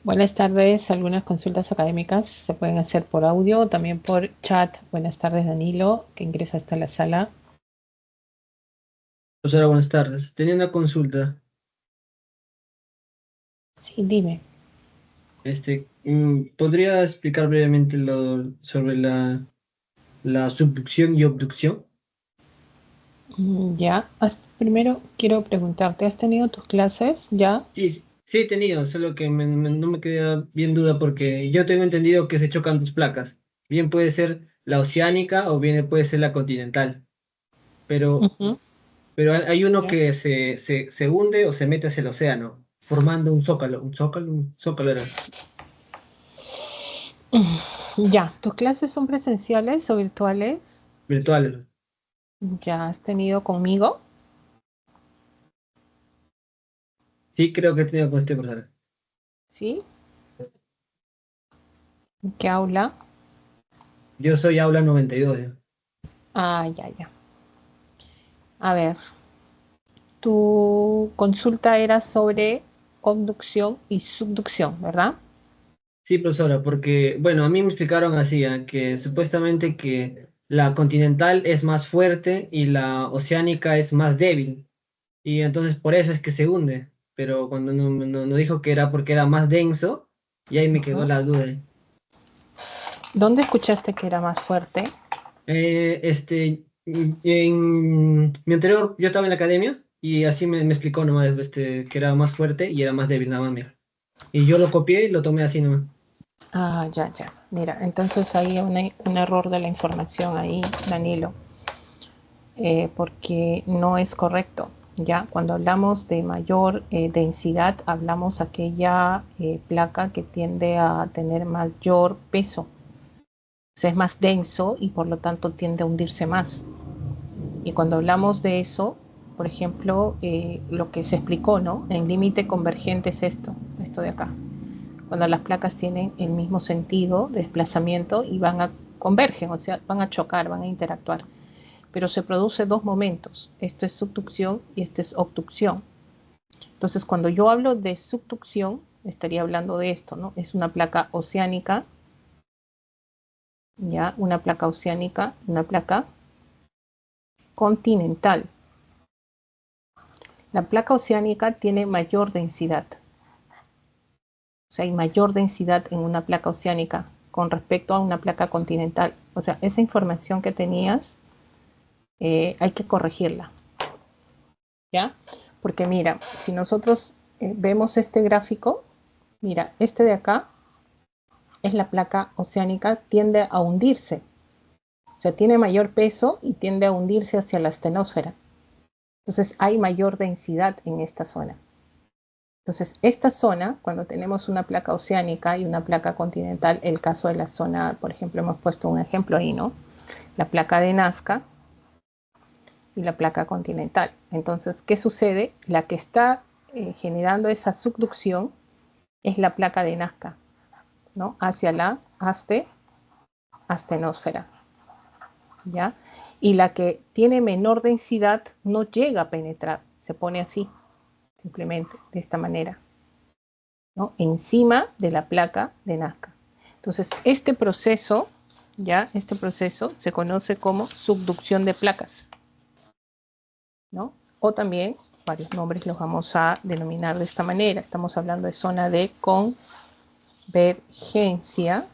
Buenas tardes. Algunas consultas académicas se pueden hacer por audio o también por chat. Buenas tardes, Danilo, que ingresa hasta la sala. Profesora, buenas tardes. Tenía una consulta. Sí, dime. ¿Podría explicar brevemente sobre la subducción y obducción? Ya. Primero quiero preguntarte, ¿has tenido tus clases ya? Sí, sí, sí he tenido, solo que no me queda bien duda porque yo tengo entendido que se chocan dos placas. Bien puede ser la oceánica o bien puede ser la continental, pero, Ujú. pero hay uno Ya. que se hunde o se mete hacia el océano, formando un zócalo era. Ya. ¿Tus clases son presenciales o virtuales? Virtuales. Ya has tenido conmigo, Sí, creo que he tenido con este profesor. ¿sí? ¿En qué aula? Yo soy aula 92. Ya. Ah, ya, ya. A ver, tu consulta era sobre conducción y subducción, ¿verdad? Sí, profesora, porque, bueno, a mí me explicaron así, que supuestamente que la continental es más fuerte y la oceánica es más débil, y entonces por eso es que se hunde, pero cuando no dijo que era porque era más denso, y ahí me quedó Ujú. la duda. ¿Dónde escuchaste que era más fuerte? En mi anterior, yo estaba en la academia, y así me explicó nomás, que era más fuerte y era más débil, nada más, mira. Y yo lo copié y lo tomé así nomás. Ah, ya, ya. Mira, entonces hay un error de la información ahí, Danilo, porque no es correcto. Ya, cuando hablamos de mayor densidad, hablamos aquella placa que tiende a tener mayor peso. O sea, es más denso y por lo tanto tiende a hundirse más. Y cuando hablamos de eso, por ejemplo, lo que se explicó, ¿no? En límite convergente es esto de acá. Cuando las placas tienen el mismo sentido de desplazamiento y van a convergen, o sea, van a chocar, van a interactuar. Pero se produce dos momentos. Esto es subducción y esto es obducción. Entonces, cuando yo hablo de subducción, estaría hablando de esto, ¿no? Es una placa oceánica, ya, una placa oceánica, una placa continental. La placa oceánica tiene mayor densidad, o sea, hay mayor densidad en una placa oceánica con respecto a una placa continental. O sea, esa información que tenías hay que corregirla, ¿ya? Porque mira, si nosotros vemos este gráfico, mira, este de acá es la placa oceánica, tiende a hundirse, o sea, tiene mayor peso y tiende a hundirse hacia la astenosfera. Entonces hay mayor densidad en esta zona. Entonces, esta zona, cuando tenemos una placa oceánica y una placa continental, el caso de la zona, por ejemplo, hemos puesto un ejemplo ahí, ¿no? La placa de Nazca y la placa continental. Entonces, ¿qué sucede? La que está generando esa subducción es la placa de Nazca, ¿no? Hacia la astenosfera, ¿ya? Y la que tiene menor densidad no llega a penetrar, se pone así, simplemente, de esta manera, ¿no? Encima de la placa de Nazca. Entonces, este proceso, ya, este proceso se conoce como subducción de placas, ¿no? O también varios nombres los vamos a denominar de esta manera. Estamos hablando de zona de convergencia,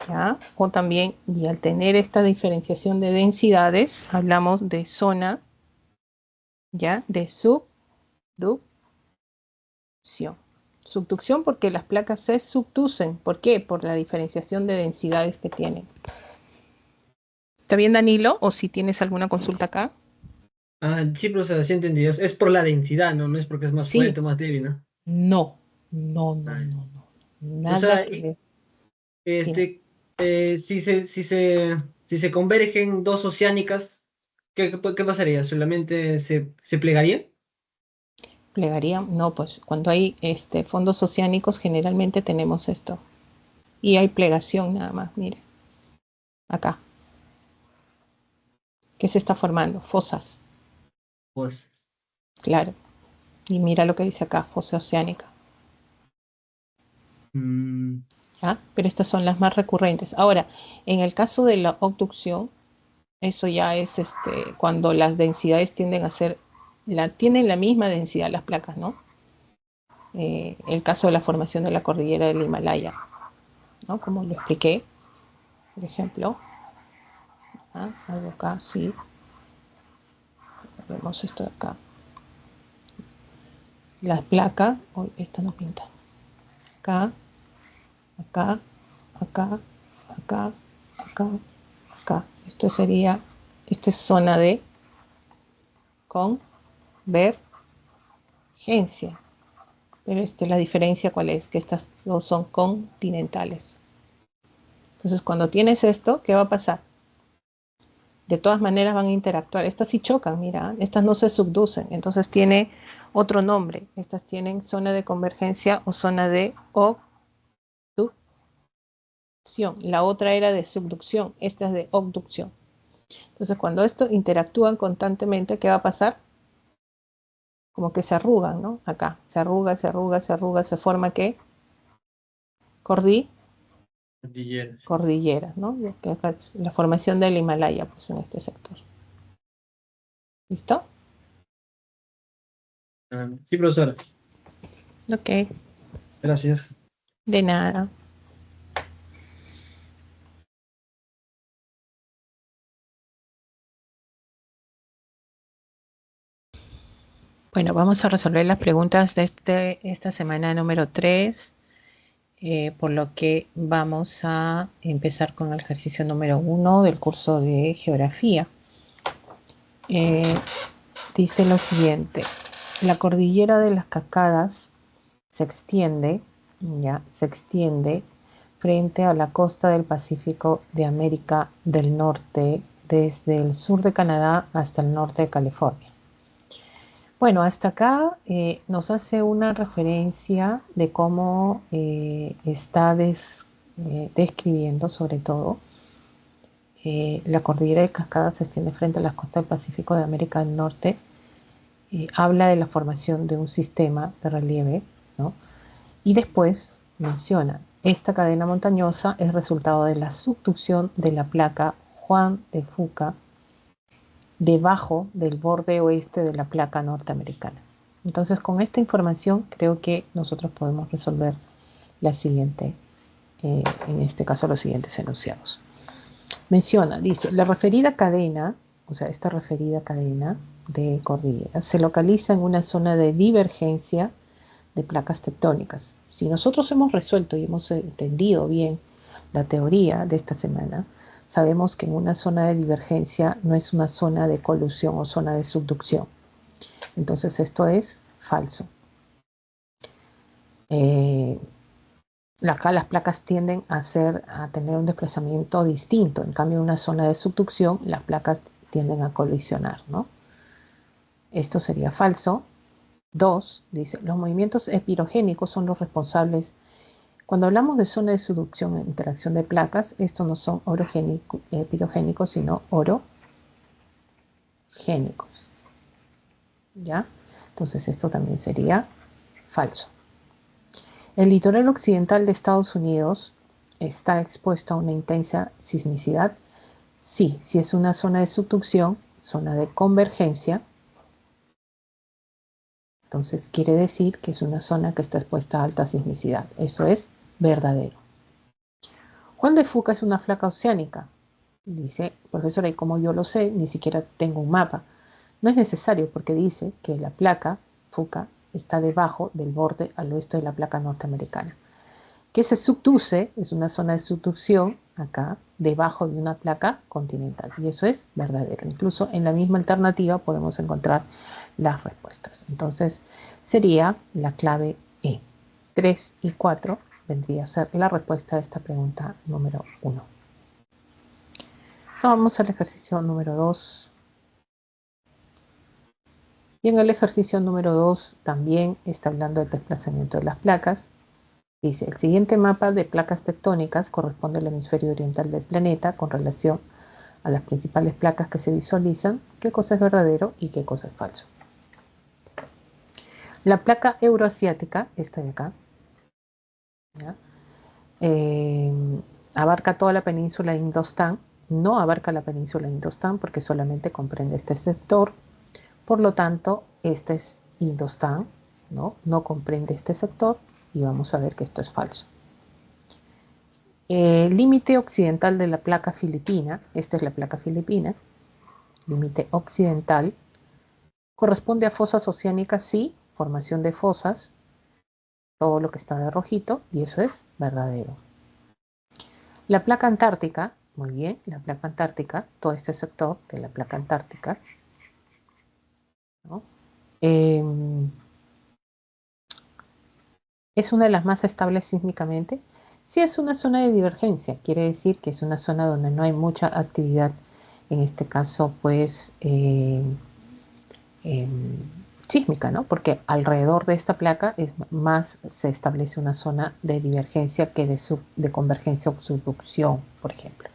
¿ya? O también, y al tener esta diferenciación de densidades, hablamos de zona, ¿ya? De subducción. Subducción porque las placas se subducen. ¿Por qué? Por la diferenciación de densidades que tienen. ¿Está bien, Danilo? ¿O si tienes alguna consulta acá? Ah, sí, profesor, sí entendí. Es por la densidad, ¿no? No es porque es más Sí, fuerte o más débil, ¿no? no, no, no, Ah, no, no. Nada profesora, que ver. Dime. este, si se convergen dos oceánicas, ¿qué pasaría? ¿Solamente se plegaría? Plegaría, no, pues cuando hay fondos oceánicos generalmente tenemos esto. Y hay plegación nada más, mire, acá. ¿Qué se está formando? Fosas, Pues, claro. Y mira lo que dice acá, fosa oceánica. Mm, ¿ya? Pero estas son las más recurrentes. Ahora, en el caso de la obducción, eso ya es cuando las densidades tienden a ser, tienen la misma densidad las placas, ¿no? El caso de la formación de la cordillera del Himalaya, ¿no? Como lo expliqué, por ejemplo. ¿Ah? Algo acá, sí. Vemos esto de acá. Las placas, oh, esta no pinta. Acá, acá, acá, acá, acá, acá. Esto sería, esta es zona de convergencia. Pero la diferencia cuál es, que estas dos son continentales. Entonces cuando tienes esto, ¿qué va a pasar? De todas maneras van a interactuar. Estas sí chocan, mira, estas no se subducen. Entonces tiene otro nombre. Estas tienen zona de convergencia o zona de obducción. La otra era de subducción, esta es de obducción. Entonces cuando estos interactúan constantemente, ¿qué va a pasar? Como que se arrugan, ¿no? Acá, se arruga, se arruga, se arruga, se forma ¿qué? cordilleras. Cordilleras, ¿no? Que acá es la formación del Himalaya, pues en este sector. ¿Listo? Sí, profesora. Ok, Gracias. de nada. Bueno, vamos a resolver las preguntas de esta semana número 3, por lo que vamos a empezar con el ejercicio número 1 del curso de Geografía. Dice lo siguiente: la cordillera de las Cascadas se extiende, ya, se extiende frente a la costa del Pacífico de América del Norte, desde el sur de Canadá hasta el norte de California. Bueno, hasta acá nos hace una referencia de cómo está describiendo, sobre todo, la cordillera de Cascadas se extiende frente a las costas del Pacífico de América del Norte. Habla de la formación de un sistema de relieve, ¿no? Y después menciona, esta cadena montañosa es resultado de la subducción de la placa Juan de Fuca debajo del borde oeste de la placa norteamericana. Entonces, con esta información creo que nosotros podemos resolver la siguiente, en este caso los siguientes enunciados. Menciona, dice, la referida cadena, o sea, esta referida cadena de cordillera, se localiza en una zona de divergencia de placas tectónicas. Si nosotros hemos resuelto y hemos entendido bien la teoría de esta semana, sabemos que en una zona de divergencia no es una zona de colusión o zona de subducción. Entonces esto es falso. Acá las placas tienden a tener un desplazamiento distinto. En cambio, en una zona de subducción, las placas tienden a colisionar, ¿no? Esto sería falso. 2, dice, los movimientos epirogénicos son los responsables. Cuando hablamos de zona de subducción e interacción de placas, estos no son epirogénicos, sino orogénicos. ¿Ya? Entonces esto también sería falso. El litoral occidental de Estados Unidos está expuesto a una intensa sismicidad. Sí, si es una zona de subducción, zona de convergencia, entonces quiere decir que es una zona que está expuesta a alta sismicidad. Eso es verdadero. Juan de Fuca es una placa oceánica. Dice, profesora, y como yo lo sé, ni siquiera tengo un mapa. No es necesario porque dice que la placa Fuca está debajo del borde al oeste de la placa norteamericana. Que se subduce, es una zona de subducción acá, debajo de una placa continental. Y eso es verdadero. Incluso en la misma alternativa podemos encontrar las respuestas. Entonces sería la clave E. 3 y 4 vendría a ser la respuesta a esta pregunta número 1. Vamos al ejercicio número 2. Y en el ejercicio número 2 también está hablando del desplazamiento de las placas. Dice, el siguiente mapa de placas tectónicas corresponde al hemisferio oriental del planeta con relación a las principales placas que se visualizan, qué cosa es verdadero y qué cosa es falso. La placa euroasiática, esta de acá, ¿ya? Eh, Abarca toda la península de Indostán, no abarca la península de Indostán porque solamente comprende este sector, por lo tanto, este es Indostán, ¿no? No comprende este sector y vamos a ver que esto es falso. El límite occidental de la placa filipina, esta es la placa filipina, límite occidental, corresponde a fosas oceánicas, sí, formación de fosas, todo lo que está de rojito, y eso es verdadero. La placa antártica, muy bien, la placa antártica, todo este sector de la placa antártica, ¿no? Es una de las más estables sísmicamente. Sí, es una zona de divergencia, quiere decir que es una zona donde no hay mucha actividad, en este caso, pues, eh, sísmica, ¿no? Porque alrededor de esta placa es más se establece una zona de divergencia que de convergencia o subducción, por ejemplo.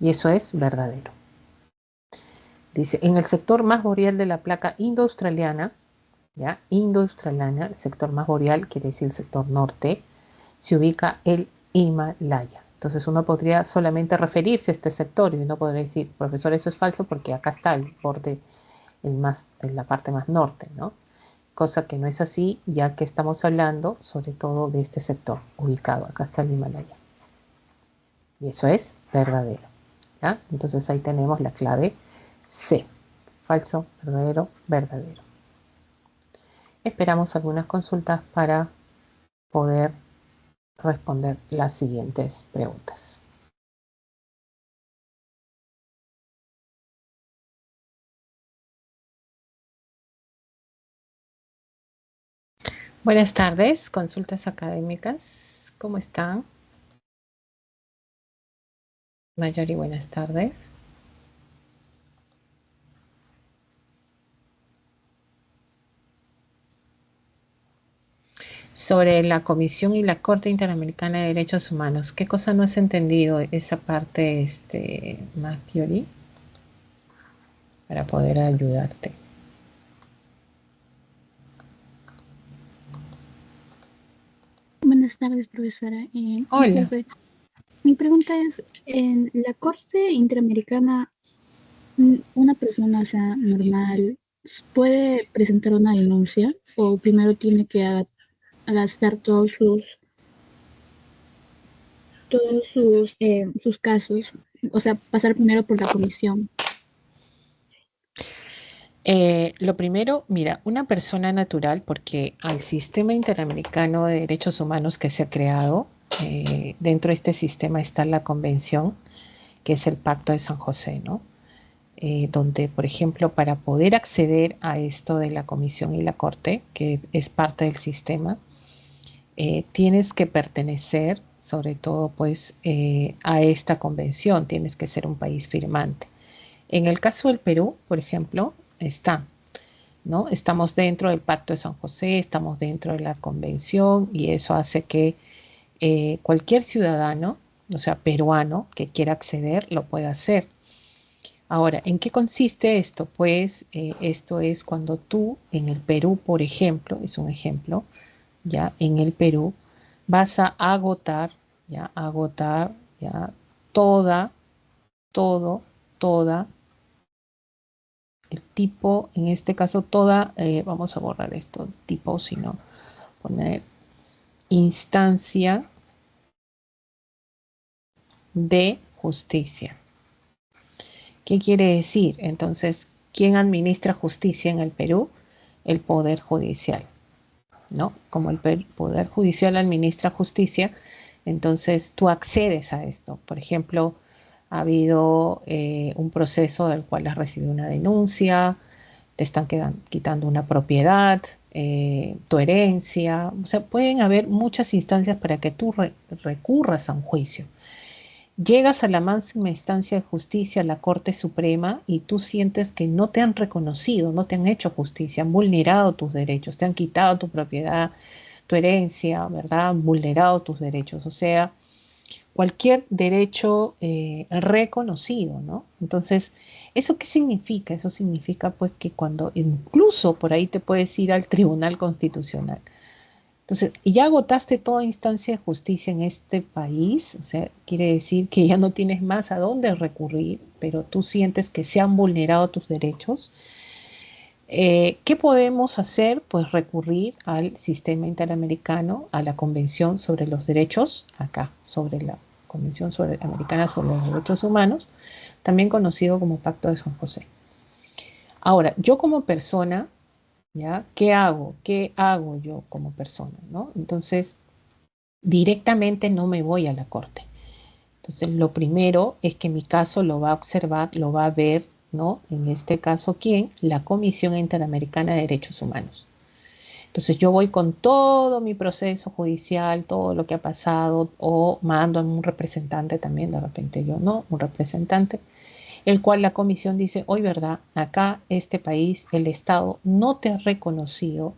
Y eso es verdadero. Dice, en el sector más boreal de la placa indo-australiana, ¿ya? Indo-australiana, el sector más boreal quiere decir el sector norte, se ubica el Himalaya. Entonces uno podría solamente referirse a este sector y uno podría decir, profesor, eso es falso porque acá está el borde, en la parte más norte, ¿no? Cosa que no es así, ya que estamos hablando sobre todo de este sector ubicado, acá está el Himalaya. Y eso es verdadero, ¿ya? Entonces ahí tenemos la clave C. Falso, verdadero, verdadero. Esperamos algunas consultas para poder responder las siguientes preguntas. Buenas tardes, consultas académicas. ¿Cómo están? Mayori, buenas tardes. Sobre la Comisión y la Corte Interamericana de Derechos Humanos, ¿qué cosa no has entendido esa parte, Mayori, para poder ayudarte? Buenas tardes, profesora. Hola. Disculpe, mi pregunta es, en la Corte Interamericana, una persona, o sea, normal, ¿puede presentar una denuncia o primero tiene que gastar sus casos, o sea, pasar primero por la comisión? Lo primero, mira, una persona natural, porque al sistema interamericano de derechos humanos que se ha creado, dentro de este sistema está la convención, que es el Pacto de San José, ¿no? Donde, por ejemplo, para poder acceder a esto de la comisión y la corte, que es parte del sistema, tienes que pertenecer, sobre todo, pues, a esta convención, tienes que ser un país firmante. En el caso del Perú, por ejemplo, está, ¿no? Estamos dentro del Pacto de San José, estamos dentro de la convención y eso hace que cualquier ciudadano, o sea, peruano, que quiera acceder, lo pueda hacer. Ahora, ¿en qué consiste esto? Pues esto es cuando tú en el Perú, por ejemplo, es un ejemplo, ya en el Perú vas a agotar, ya toda, todo, toda, el tipo, en este caso toda, vamos a borrar esto, tipo, sino poner instancia de justicia. ¿Qué quiere decir? Entonces, ¿quién administra justicia en el Perú? El Poder Judicial, ¿no? Como el Poder Judicial administra justicia, entonces tú accedes a esto. Por ejemplo, ha habido un proceso del cual has recibido una denuncia, te están quitando una propiedad, tu herencia, o sea, pueden haber muchas instancias para que tú recurras a un juicio. Llegas a la máxima instancia de justicia, la Corte Suprema, y tú sientes que no te han reconocido, no te han hecho justicia, han vulnerado tus derechos, te han quitado tu propiedad, tu herencia, ¿verdad? Han vulnerado tus derechos, o sea, cualquier derecho reconocido, ¿no? Entonces, ¿eso qué significa? Eso significa pues que cuando incluso por ahí te puedes ir al Tribunal Constitucional. Entonces, y ya agotaste toda instancia de justicia en este país, o sea, quiere decir que ya no tienes más a dónde recurrir, pero tú sientes que se han vulnerado tus derechos. ¿Qué podemos hacer? Pues recurrir al sistema interamericano, a la Convención sobre los Derechos, acá, sobre la Convención Americana sobre los Derechos Humanos, también conocido como Pacto de San José. Ahora, yo como persona, ¿ya? ¿Qué hago? ¿Qué hago yo como persona? ¿No? Entonces, directamente no me voy a la corte. Entonces, lo primero es que mi caso lo va a observar, lo va a ver, ¿no? En este caso, ¿quién? La Comisión Interamericana de Derechos Humanos. Entonces, yo voy con todo mi proceso judicial, todo lo que ha pasado, o mando a un representante también, de repente yo no, un representante, el cual la comisión dice, hoy verdad, acá este país, el Estado no te ha reconocido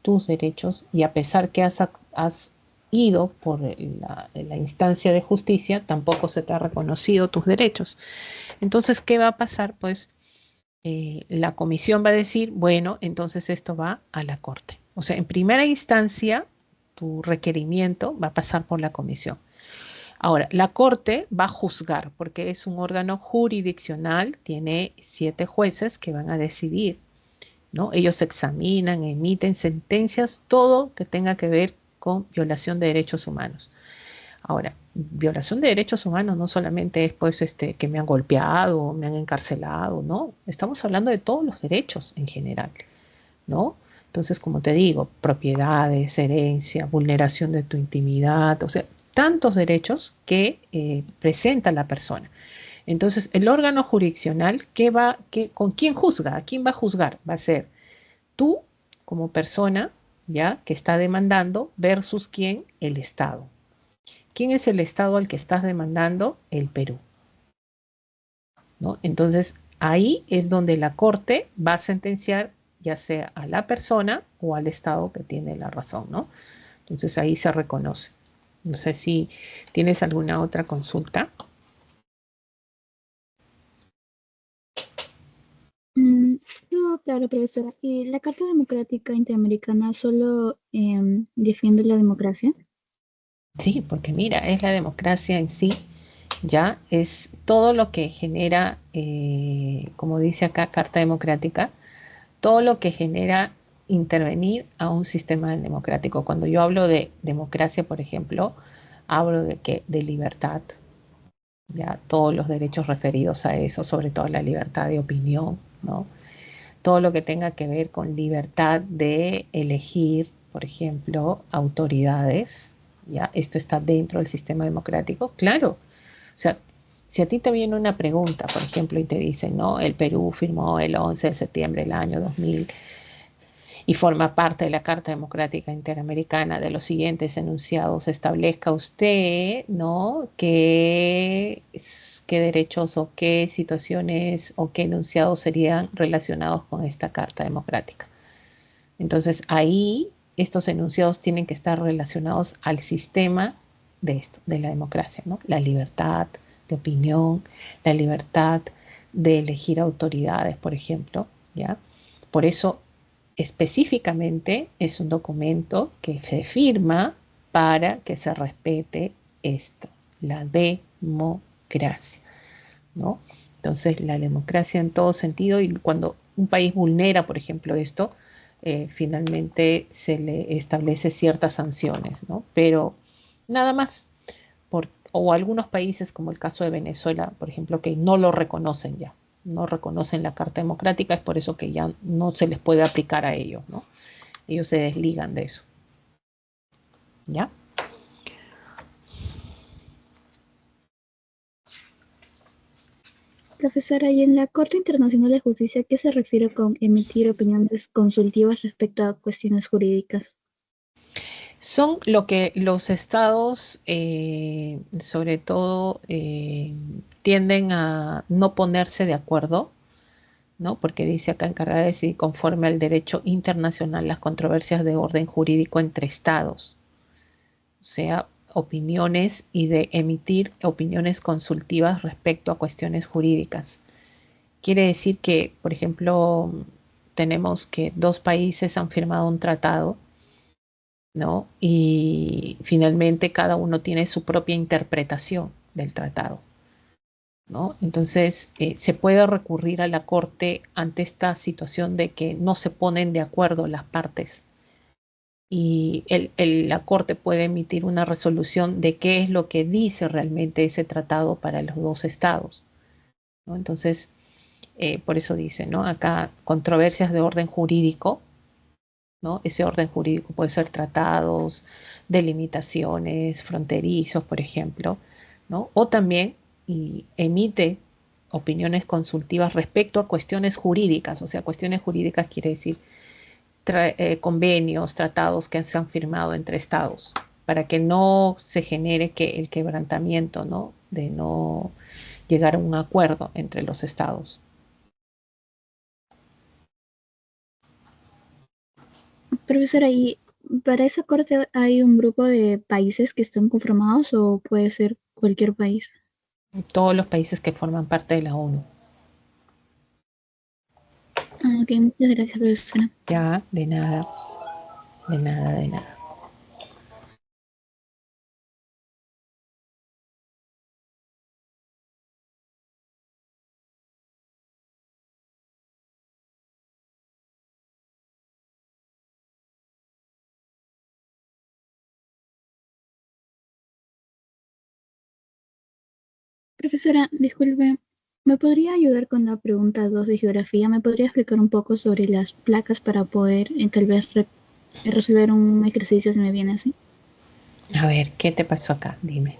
tus derechos y a pesar que has ido por la instancia de justicia, tampoco se te ha reconocido tus derechos. Entonces, ¿qué va a pasar? Pues la comisión va a decir, bueno, entonces esto va a la corte. O sea, en primera instancia, tu requerimiento va a pasar por la comisión. Ahora, la Corte va a juzgar porque es un órgano jurisdiccional, tiene 7 jueces que van a decidir, ¿no? Ellos examinan, emiten sentencias, todo que tenga que ver con violación de derechos humanos. Ahora, violación de derechos humanos no solamente es pues que me han golpeado, me han encarcelado, ¿no? Estamos hablando de todos los derechos en general, ¿no? Entonces, como te digo, propiedades, herencia, vulneración de tu intimidad, o sea, tantos derechos que presenta la persona. Entonces, el órgano jurisdiccional, ¿con quién juzga? ¿A quién va a juzgar? Va a ser tú como persona, ya, que está demandando, versus quién, el Estado. ¿Quién es el Estado al que estás demandando? El Perú, ¿no? Entonces, ahí es donde la Corte va a sentenciar ya sea a la persona o al Estado que tiene la razón, ¿no? Entonces ahí se reconoce. No sé si tienes alguna otra consulta. No, claro, profesora. ¿Y la Carta Democrática Interamericana solo defiende la democracia? Sí, porque mira, es la democracia en sí, ya es todo lo que genera, como dice acá, Carta Democrática, todo lo que genera intervenir a un sistema democrático. Cuando yo hablo de democracia, por ejemplo, hablo de que de libertad, ya todos los derechos referidos a eso, sobre todo la libertad de opinión, ¿no? Todo lo que tenga que ver con libertad de elegir, por ejemplo, autoridades, ya esto está dentro del sistema democrático, claro. O sea, si a ti te viene una pregunta, por ejemplo, y te dicen, no, el Perú firmó el 11 de septiembre del año 2000 y forma parte de la Carta Democrática Interamericana de los siguientes enunciados, establezca usted, ¿no? Qué derechos o qué situaciones o qué enunciados serían relacionados con esta Carta Democrática. Entonces, ahí estos enunciados tienen que estar relacionados al sistema de esto, de la democracia, ¿no? La libertad de opinión, la libertad de elegir autoridades, por ejemplo, ¿ya? Por eso específicamente es un documento que se firma para que se respete esto, la democracia, ¿no? Entonces, la democracia en todo sentido, y cuando un país vulnera, por ejemplo, esto, finalmente se le establece ciertas sanciones, ¿no? Pero nada más, o algunos países, como el caso de Venezuela, por ejemplo, que no lo reconocen ya, no reconocen la Carta Democrática, es por eso que ya no se les puede aplicar a ellos, ¿no? Ellos se desligan de eso, ¿ya? Profesora, ¿y en la Corte Internacional de Justicia qué se refiere con emitir opiniones consultivas respecto a cuestiones jurídicas? Son lo que los estados, sobre todo, tienden a no ponerse de acuerdo, ¿no? Porque dice acá encargada de decidir conforme al derecho internacional las controversias de orden jurídico entre estados, o sea, opiniones y de emitir opiniones consultivas respecto a cuestiones jurídicas. Quiere decir que, por ejemplo, tenemos que 2 países han firmado un tratado ¿no? Y finalmente cada uno tiene su propia interpretación del tratado, ¿no? Entonces, se puede recurrir a la Corte ante esta situación de que no se ponen de acuerdo las partes y la Corte puede emitir una resolución de qué es lo que dice realmente ese tratado para los dos estados, ¿no? Entonces, por eso dice, ¿no? Acá controversias de orden jurídico, ¿no? Ese orden jurídico puede ser tratados, delimitaciones, fronterizos, por ejemplo, ¿no? O también emite opiniones consultivas respecto a cuestiones jurídicas, o sea, cuestiones jurídicas quiere decir convenios, tratados que se han firmado entre estados, para que no se genere que el quebrantamiento, ¿no? De no llegar a un acuerdo entre los estados. Profesora, ¿y para esa corte hay un grupo de países que están conformados o puede ser cualquier país? Todos los países que forman parte de la ONU. Ah, ok, muchas gracias, profesora. Ya, de nada, de nada, de nada. Profesora, disculpe, ¿me podría ayudar con la pregunta 2 de geografía? ¿Me podría explicar un poco sobre las placas para poder tal vez resolver un ejercicio si me viene así? A ver, ¿qué te pasó acá? Dime.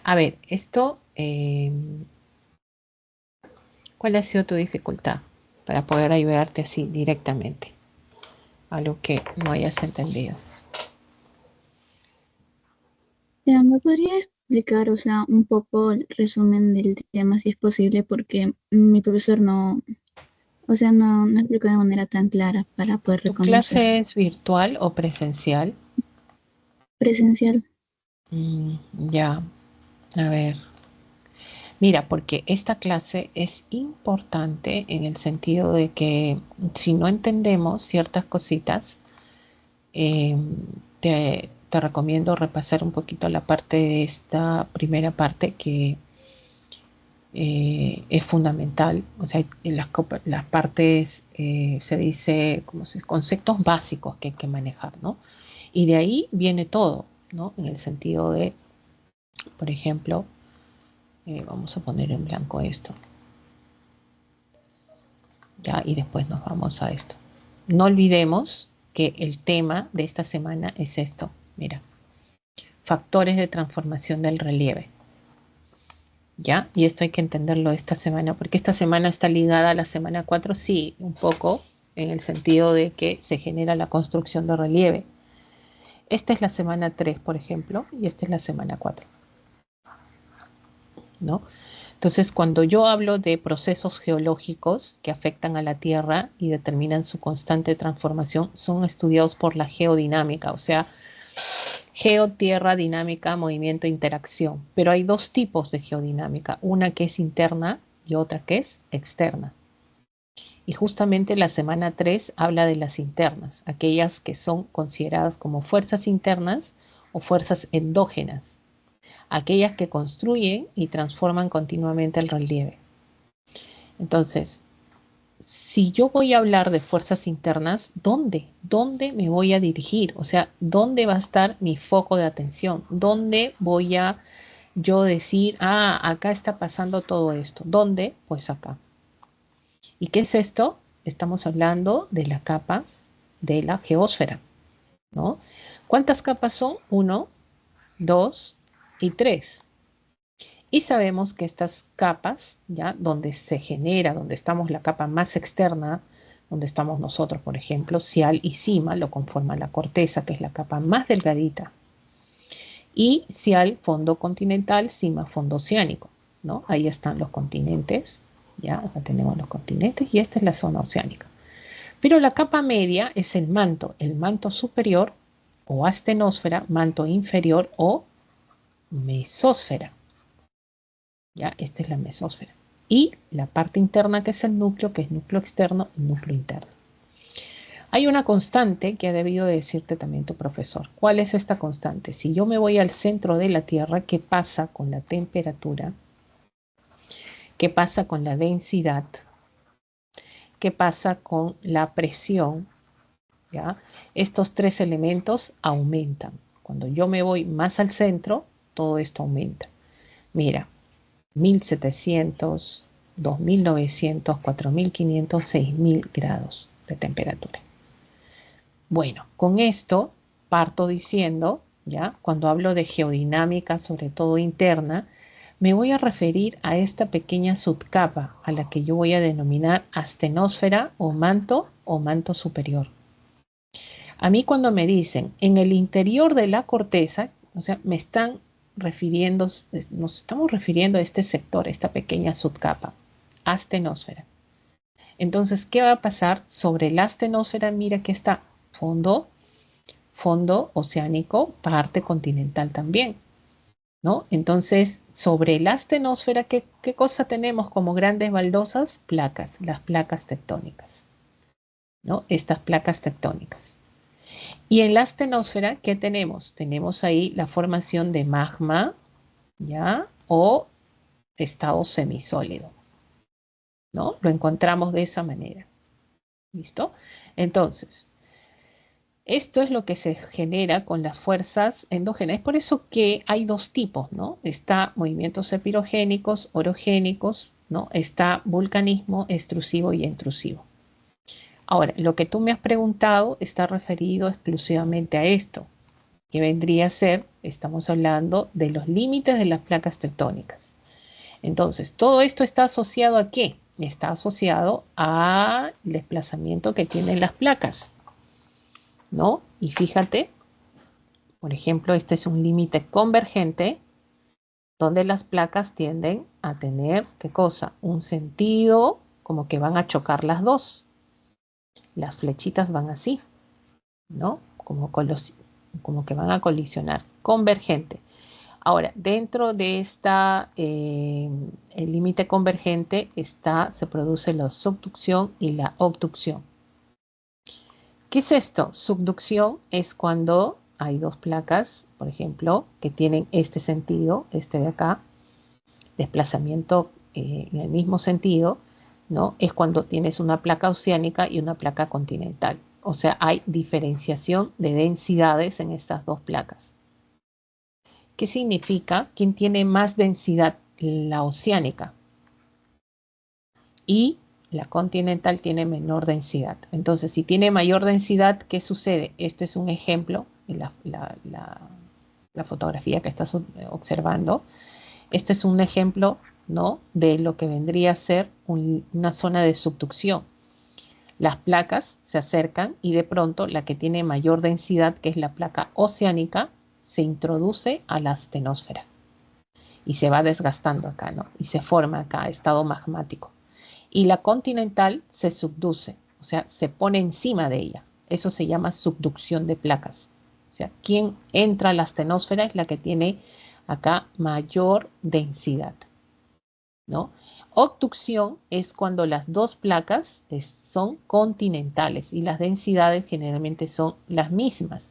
A ver, esto, ¿cuál ha sido tu dificultad para poder ayudarte así directamente? Algo que no hayas entendido. ¿Me podría explicar, o sea, un poco el resumen del tema si es posible? Porque mi profesor no, o sea, no explicó de manera tan clara para poder ¿Tu reconocer. clase es virtual o presencial? Presencial. Ya, a ver. Mira, porque esta clase es importante en el sentido de que si no entendemos ciertas cositas, eh, te recomiendo repasar un poquito la parte de esta primera parte que es fundamental. O sea, en las partes se dice como conceptos básicos que hay que manejar, ¿no? Y de ahí viene todo, ¿no? En el sentido de, por ejemplo, vamos a poner en blanco esto, ¿ya? Y después nos vamos a esto. No olvidemos que el tema de esta semana es esto, mira, factores de transformación del relieve, ¿ya? Y esto hay que entenderlo esta semana, porque esta semana está ligada a la semana 4, sí, un poco, en el sentido de que se genera la construcción de relieve. Esta es la semana 3, por ejemplo, y esta es la semana 4, ¿no? Entonces, cuando yo hablo de procesos geológicos que afectan a la Tierra y determinan su constante transformación, son estudiados por la geodinámica, o sea, geotierra, dinámica, movimiento, interacción. Pero hay dos tipos de geodinámica, una que es interna y otra que es externa. Y justamente la semana 3 habla de las internas, aquellas que son consideradas como fuerzas internas o fuerzas endógenas, aquellas que construyen y transforman continuamente el relieve. Entonces, si yo voy a hablar de fuerzas internas, ¿dónde? ¿Dónde me voy a dirigir? O sea, ¿dónde va a estar mi foco de atención? ¿Dónde voy a yo decir, ah, acá está pasando todo esto? ¿Dónde? Pues acá. ¿Y qué es esto? Estamos hablando de las capas de la geósfera, ¿no? ¿Cuántas capas son? 1, 2 y 3. Y sabemos que estas capas, ya donde se genera, donde estamos la capa más externa, donde estamos nosotros, por ejemplo, Cial y Cima lo conforman la corteza, que es la capa más delgadita. Y Cial, fondo continental, Cima, fondo oceánico, ¿no? Ahí están los continentes, ya acá tenemos los continentes y esta es la zona oceánica. Pero la capa media es el manto superior o astenosfera, manto inferior o mesósfera. Ya, esta es la mesósfera. Y la parte interna que es el núcleo, que es núcleo externo y núcleo interno. Hay una constante que ha debido decirte también tu profesor. ¿Cuál es esta constante? Si yo me voy al centro de la Tierra, ¿qué pasa con la temperatura? ¿Qué pasa con la densidad? ¿Qué pasa con la presión? ¿Ya? Estos tres elementos aumentan. Cuando yo me voy más al centro, todo esto aumenta. Mira, 1700, 2900, 4500, 6000 grados de temperatura. Bueno, con esto parto diciendo, ya, cuando hablo de geodinámica, sobre todo interna, me voy a referir a esta pequeña subcapa a la que yo voy a denominar astenosfera o manto superior. A mí cuando me dicen en el interior de la corteza, o sea, me están refiriendo, nos estamos refiriendo a este sector, esta pequeña subcapa, astenosfera. Entonces, ¿qué va a pasar sobre la astenosfera? Mira que está fondo oceánico, parte continental también, ¿no? Entonces, sobre la astenosfera, ¿qué cosa tenemos como grandes baldosas? Placas, las placas tectónicas, ¿no? Estas placas tectónicas. Y en la astenosfera, ¿qué tenemos? Tenemos ahí la formación de magma, ¿ya? O estado semisólido, ¿no? Lo encontramos de esa manera. ¿Listo? Entonces, esto es lo que se genera con las fuerzas endógenas. Es por eso que hay dos tipos, ¿no? Está movimientos epirogénicos, orogénicos, ¿no? Está vulcanismo extrusivo y intrusivo. Ahora, lo que tú me has preguntado está referido exclusivamente a esto, que vendría a ser, estamos hablando de los límites de las placas tectónicas. Entonces, todo esto está asociado ¿a qué? Está asociado al desplazamiento que tienen las placas, ¿no? Y fíjate, por ejemplo, este es un límite convergente donde las placas tienden a tener, ¿qué cosa? Un sentido como que van a chocar las dos. Las flechitas van así, ¿no? Como que van a colisionar. Convergente. Ahora, dentro de el límite convergente se produce la subducción y la obducción. ¿Qué es esto? Subducción es cuando hay dos placas, por ejemplo, que tienen este sentido, este de acá, desplazamiento en el mismo sentido, ¿no? Es cuando tienes una placa oceánica y una placa continental. O sea, hay diferenciación de densidades en estas dos placas. ¿Qué significa? ¿Quién tiene más densidad? La oceánica. Y la continental tiene menor densidad. Entonces, si tiene mayor densidad, ¿qué sucede? Este es un ejemplo, la fotografía que estás observando. Este es un ejemplo, ¿no?, de lo que vendría a ser una zona de subducción. Las placas se acercan y de pronto la que tiene mayor densidad, que es la placa oceánica, se introduce a la astenosfera y se va desgastando acá, ¿no? Y se forma acá estado magmático. Y la continental se subduce, o sea, se pone encima de ella. Eso se llama subducción de placas. O sea, quien entra a la astenosfera es la que tiene acá mayor densidad, ¿no? Obducción es cuando las dos placas son continentales y las densidades generalmente son las mismas.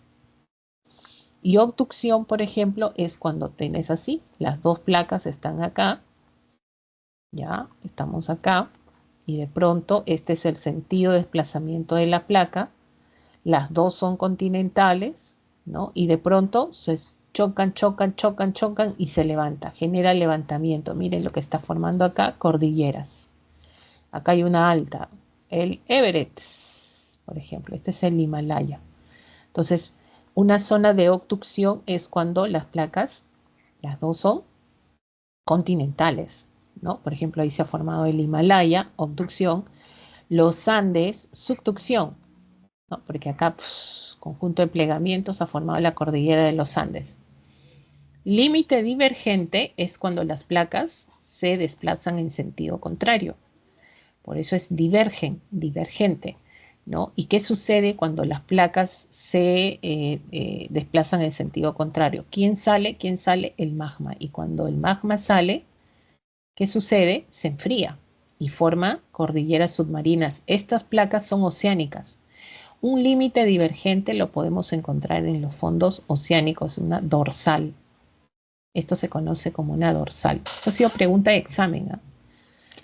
Y obducción, por ejemplo, es cuando tienes así, las dos placas están acá, ya, estamos acá, y de pronto este es el sentido de desplazamiento de la placa, las dos son continentales, ¿no? Y de pronto se chocan y se levanta, genera levantamiento. Miren lo que está formando acá, cordilleras. Acá hay una alta, el Everest, por ejemplo, este es el Himalaya. Entonces, una zona de obducción es cuando las placas, las dos son continentales, ¿no? Por ejemplo, ahí se ha formado el Himalaya, obducción, los Andes, subducción, ¿no? Porque acá, conjunto de plegamientos, ha formado la cordillera de los Andes. Límite divergente es cuando las placas se desplazan en sentido contrario. Por eso es divergente, ¿no? ¿Y qué sucede cuando las placas se desplazan en sentido contrario? ¿Quién sale? El magma. Y cuando el magma sale, ¿qué sucede? Se enfría y forma cordilleras submarinas. Estas placas son oceánicas. Un límite divergente lo podemos encontrar en los fondos oceánicos, una dorsal. Esto se conoce como una dorsal. Esto ha sido pregunta de examen, ¿eh?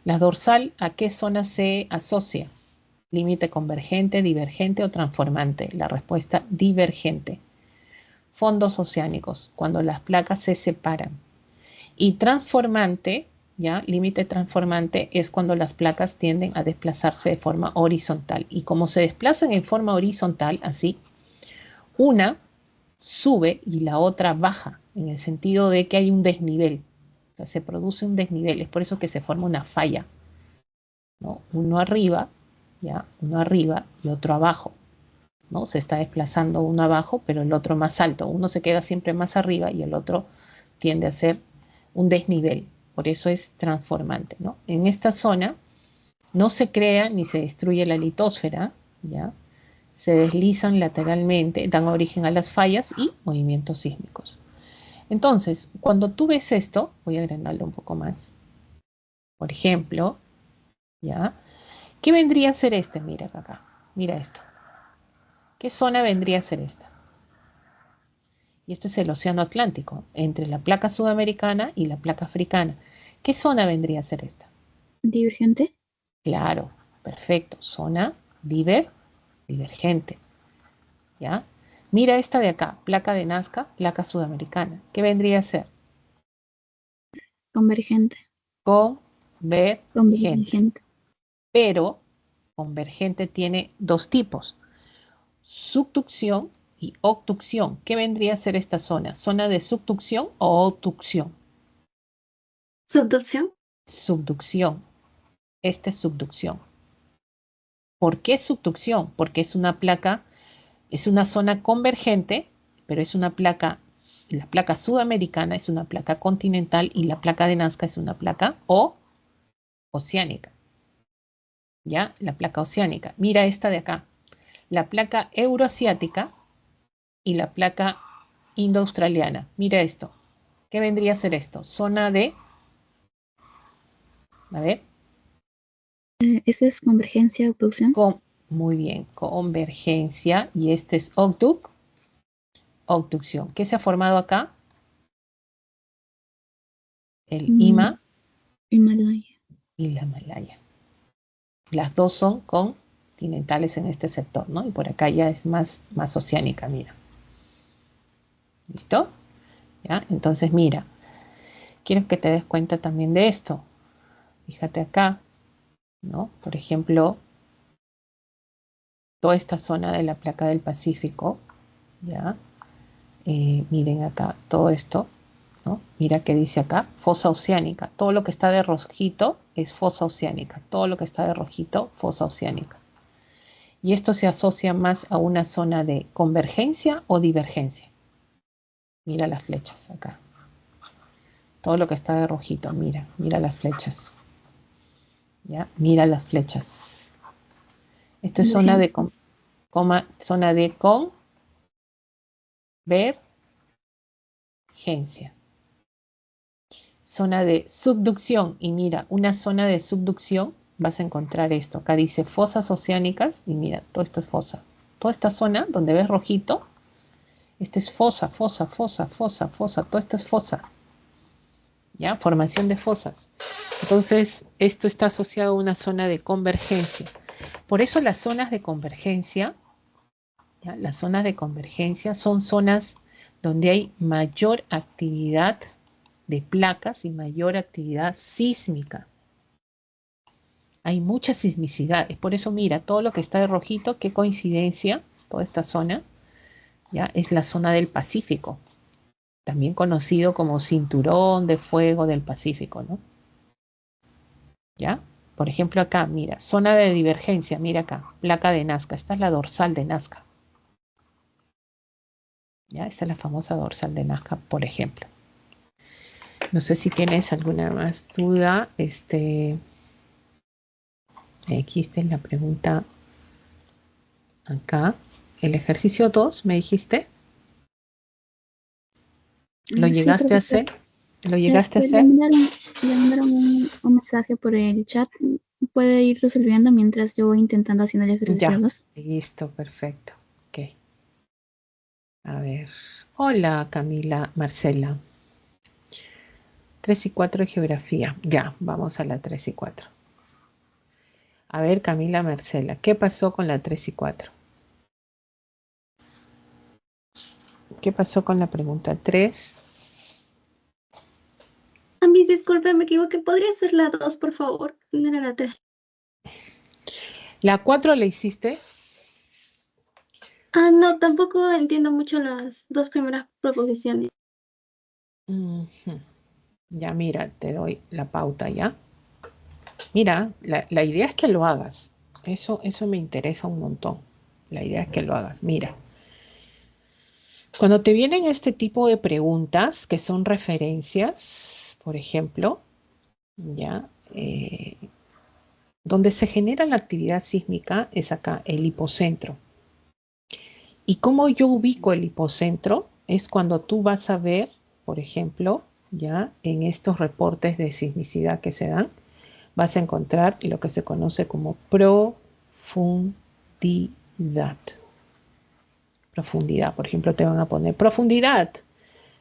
La dorsal, ¿a qué zona se asocia? Límite convergente, divergente o transformante. La respuesta divergente. Fondos oceánicos, cuando las placas se separan. Y transformante, ¿ya? Límite transformante es cuando las placas tienden a desplazarse de forma horizontal. Y como se desplazan en forma horizontal, así, una sube y la otra baja, en el sentido de que hay un desnivel. O sea, se produce un desnivel, es por eso que se forma una falla, ¿no? Uno arriba, ¿ya? Uno arriba y otro abajo, ¿no? Se está desplazando uno abajo, pero el otro más alto. Uno se queda siempre más arriba y el otro tiende a ser un desnivel. Por eso es transformante, ¿no? En esta zona no se crea ni se destruye la litosfera, ¿ya? Se deslizan lateralmente, dan origen a las fallas y movimientos sísmicos. Entonces, cuando tú ves esto, voy a agrandarlo un poco más. Por ejemplo, ¿ya? ¿Qué vendría a ser este? Mira acá, mira esto. ¿Qué zona vendría a ser esta? Y esto es el Océano Atlántico, entre la placa sudamericana y la placa africana. ¿Qué zona vendría a ser esta? ¿Divergente? Claro, perfecto. Zona divergente. ¿Ya? Mira esta de acá, placa de Nazca, placa sudamericana. ¿Qué vendría a ser? Convergente. Convergente. Convergente. Pero convergente tiene dos tipos, subducción y obducción. ¿Qué vendría a ser esta zona? ¿Zona de subducción o obducción? Subducción. Subducción. Esta es subducción. ¿Por qué subducción? Porque es una placa, es una zona convergente, pero es una placa, la placa sudamericana es una placa continental y la placa de Nazca es una placa oceánica. ¿Ya? La placa oceánica. Mira esta de acá. La placa euroasiática y la placa indo-australiana. Mira esto. ¿Qué vendría a ser esto? Zona de... A ver. ¿Esa es convergencia o abducción? Muy bien. Convergencia. Y este es obducción. ¿Qué se ha formado acá? El Himalaya. y la Malaya. Las dos son continentales en este sector, ¿no? Y por acá ya es más oceánica, mira. ¿Listo? ¿Ya? Entonces, mira. Quiero que te des cuenta también de esto. Fíjate acá, ¿no? Por ejemplo, toda esta zona de la placa del Pacífico, ¿ya? Miren acá, todo esto, ¿no? Mira que dice acá, fosa oceánica. Todo lo que está de rojito es fosa oceánica. Todo lo que está de rojito, fosa oceánica. Y esto se asocia más a una zona de convergencia o divergencia. Mira las flechas acá. Todo lo que está de rojito, mira las flechas. ¿Ya? Mira las flechas. Esto es zona de convergencia. Zona de subducción. Y mira, una zona de subducción, vas a encontrar esto. Acá dice fosas oceánicas. Y mira, todo esto es fosa. Toda esta zona donde ves rojito, este es fosa. Todo esto es fosa. ¿Ya? Formación de fosas. Entonces, esto está asociado a una zona de convergencia. Por eso las zonas de convergencia, ¿ya? Las zonas de convergencia son zonas donde hay mayor actividad de placas y mayor actividad sísmica. Hay mucha sismicidad. Es por eso, mira, todo lo que está de rojito, qué coincidencia, toda esta zona, ¿ya? Es la zona del Pacífico, también conocido como cinturón de fuego del Pacífico, ¿no? ¿Ya? Por ejemplo, acá, mira, zona de divergencia, mira acá, placa de Nazca. Esta es la dorsal de Nazca. ¿Ya? Esta es la famosa dorsal de Nazca, por ejemplo. No sé si tienes alguna más duda. Aquí está la pregunta acá. El ejercicio 2, ¿me dijiste? ¿Lo llegaste a hacer? ¿Lo llegaste a hacer? Le mandaron un mensaje por el chat, puede ir resolviendo mientras yo voy intentando haciendo el ejercicio Ya, 2. listo, perfecto. Ok. A ver. Hola, Camila, Marcela. 3 y 4 de geografía. Ya, vamos a la 3 y 4. A ver, Camila, Marcela, ¿qué pasó con la 3 y 4? ¿Qué pasó con la pregunta 3? Mis disculpe, me equivoqué. ¿Podría ser la 2, por favor? No era la 3. ¿La 4 la hiciste? No, tampoco entiendo mucho las dos primeras proposiciones. Ujú. Ya, mira, te doy la pauta ya. Mira, la idea es que lo hagas. Eso me interesa un montón. La idea es que lo hagas. Mira, cuando te vienen este tipo de preguntas que son referencias, por ejemplo, ya, donde se genera la actividad sísmica es acá, el hipocentro. Y cómo yo ubico el hipocentro es cuando tú vas a ver, por ejemplo, ya en estos reportes de sismicidad que se dan, vas a encontrar lo que se conoce como profundidad. Profundidad, por ejemplo, te van a poner profundidad,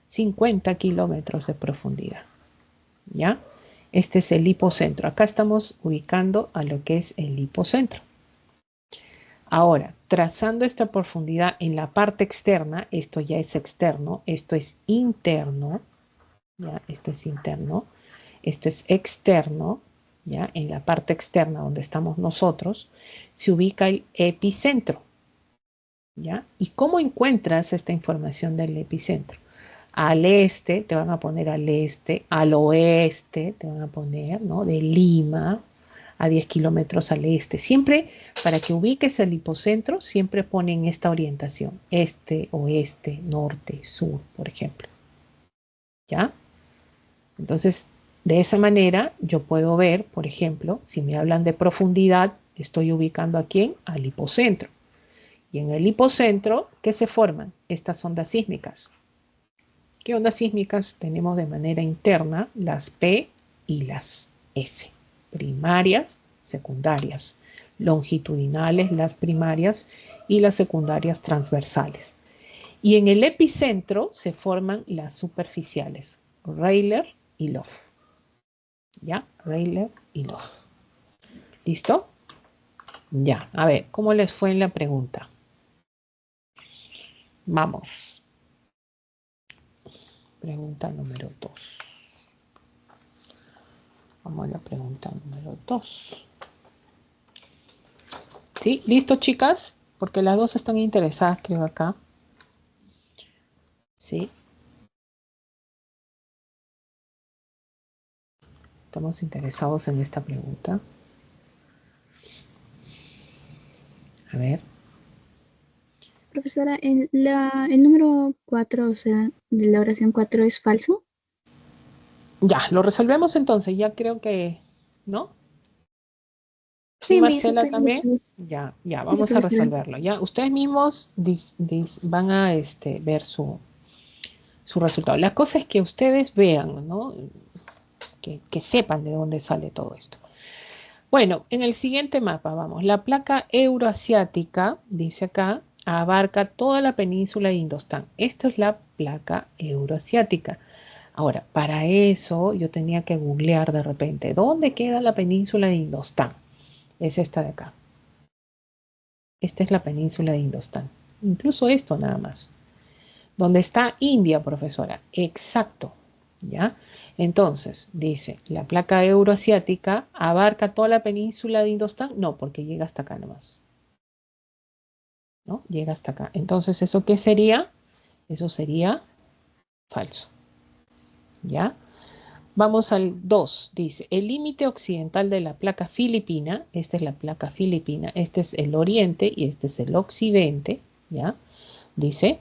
50 kilómetros de profundidad. ¿Ya? Este es el hipocentro. Acá estamos ubicando a lo que es el hipocentro. Ahora, trazando esta profundidad en la parte externa, esto ya es externo, esto es interno, ¿ya? Esto es interno, esto es externo, ¿ya? En la parte externa donde estamos nosotros, se ubica el epicentro, ¿ya? ¿Y cómo encuentras esta información del epicentro? Al este, te van a poner al este, al oeste, te van a poner, ¿no? De Lima, a 10 kilómetros al este. Siempre, para que ubiques el hipocentro, siempre ponen esta orientación, este, oeste, norte, sur, por ejemplo. ¿Ya? Entonces, de esa manera, yo puedo ver, por ejemplo, si me hablan de profundidad, estoy ubicando a quién, al hipocentro. Y en el hipocentro, ¿qué se forman? Estas ondas sísmicas. ¿Qué ondas sísmicas tenemos de manera interna? Las P y las S. Primarias, secundarias. Longitudinales, las primarias, y las secundarias transversales. Y en el epicentro se forman las superficiales, Rayleigh y Loff. ¿Ya? Rayleigh y Loff. ¿Listo? Ya. A ver, ¿cómo les fue en la pregunta? Vamos. Pregunta número 2. Vamos a la pregunta número 2. ¿Sí? ¿Listo, chicas? Porque las dos están interesadas, creo, acá. ¿Sí? Estamos interesados en esta pregunta. A ver. Profesora, el número 4, o sea, de la oración 4 es falso. Ya, lo resolvemos entonces. Ya creo que... ¿No? ¿Sí, Sí, Marcela, estoy también? lista. Ya, Sí, vamos a profesora. resolverlo. Ya, ustedes mismos van a ver su resultado. La cosa es que ustedes vean, ¿no? Que sepan de dónde sale todo esto. Bueno, en el siguiente mapa vamos. La placa euroasiática, dice acá, abarca toda la península de Indostán. Esta es la placa euroasiática. Ahora, para eso yo tenía que googlear de repente, ¿dónde queda la península de Indostán? Es esta de acá. Esta es la península de Indostán. Incluso esto nada más. ¿Dónde está India, profesora? Exacto. ¿Ya? Entonces, dice, la placa euroasiática abarca toda la península de Indostán. No, porque llega hasta acá nomás. ¿No? Llega hasta acá. Entonces, ¿eso qué sería? Eso sería falso. ¿Ya? Vamos al 2. Dice, el límite occidental de la placa filipina, esta es la placa filipina, este es el oriente y este es el occidente, ¿ya? Dice,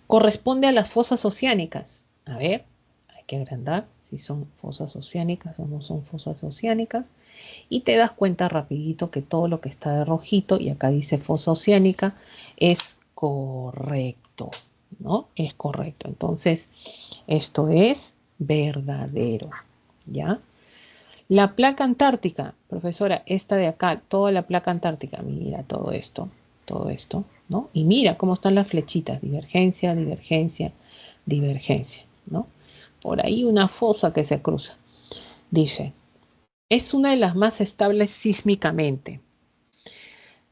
corresponde a las fosas oceánicas. A ver, hay que agrandar si son fosas oceánicas o no son fosas oceánicas. Y te das cuenta rapidito que todo lo que está de rojito, y acá dice fosa oceánica, es correcto, ¿no? Es correcto. Entonces, esto es verdadero, ¿ya? La placa antártica, profesora, esta de acá, toda la placa antártica, mira todo esto, ¿no? Y mira cómo están las flechitas, divergencia, divergencia, divergencia, ¿no? Por ahí una fosa que se cruza. Dice, es una de las más estables sísmicamente.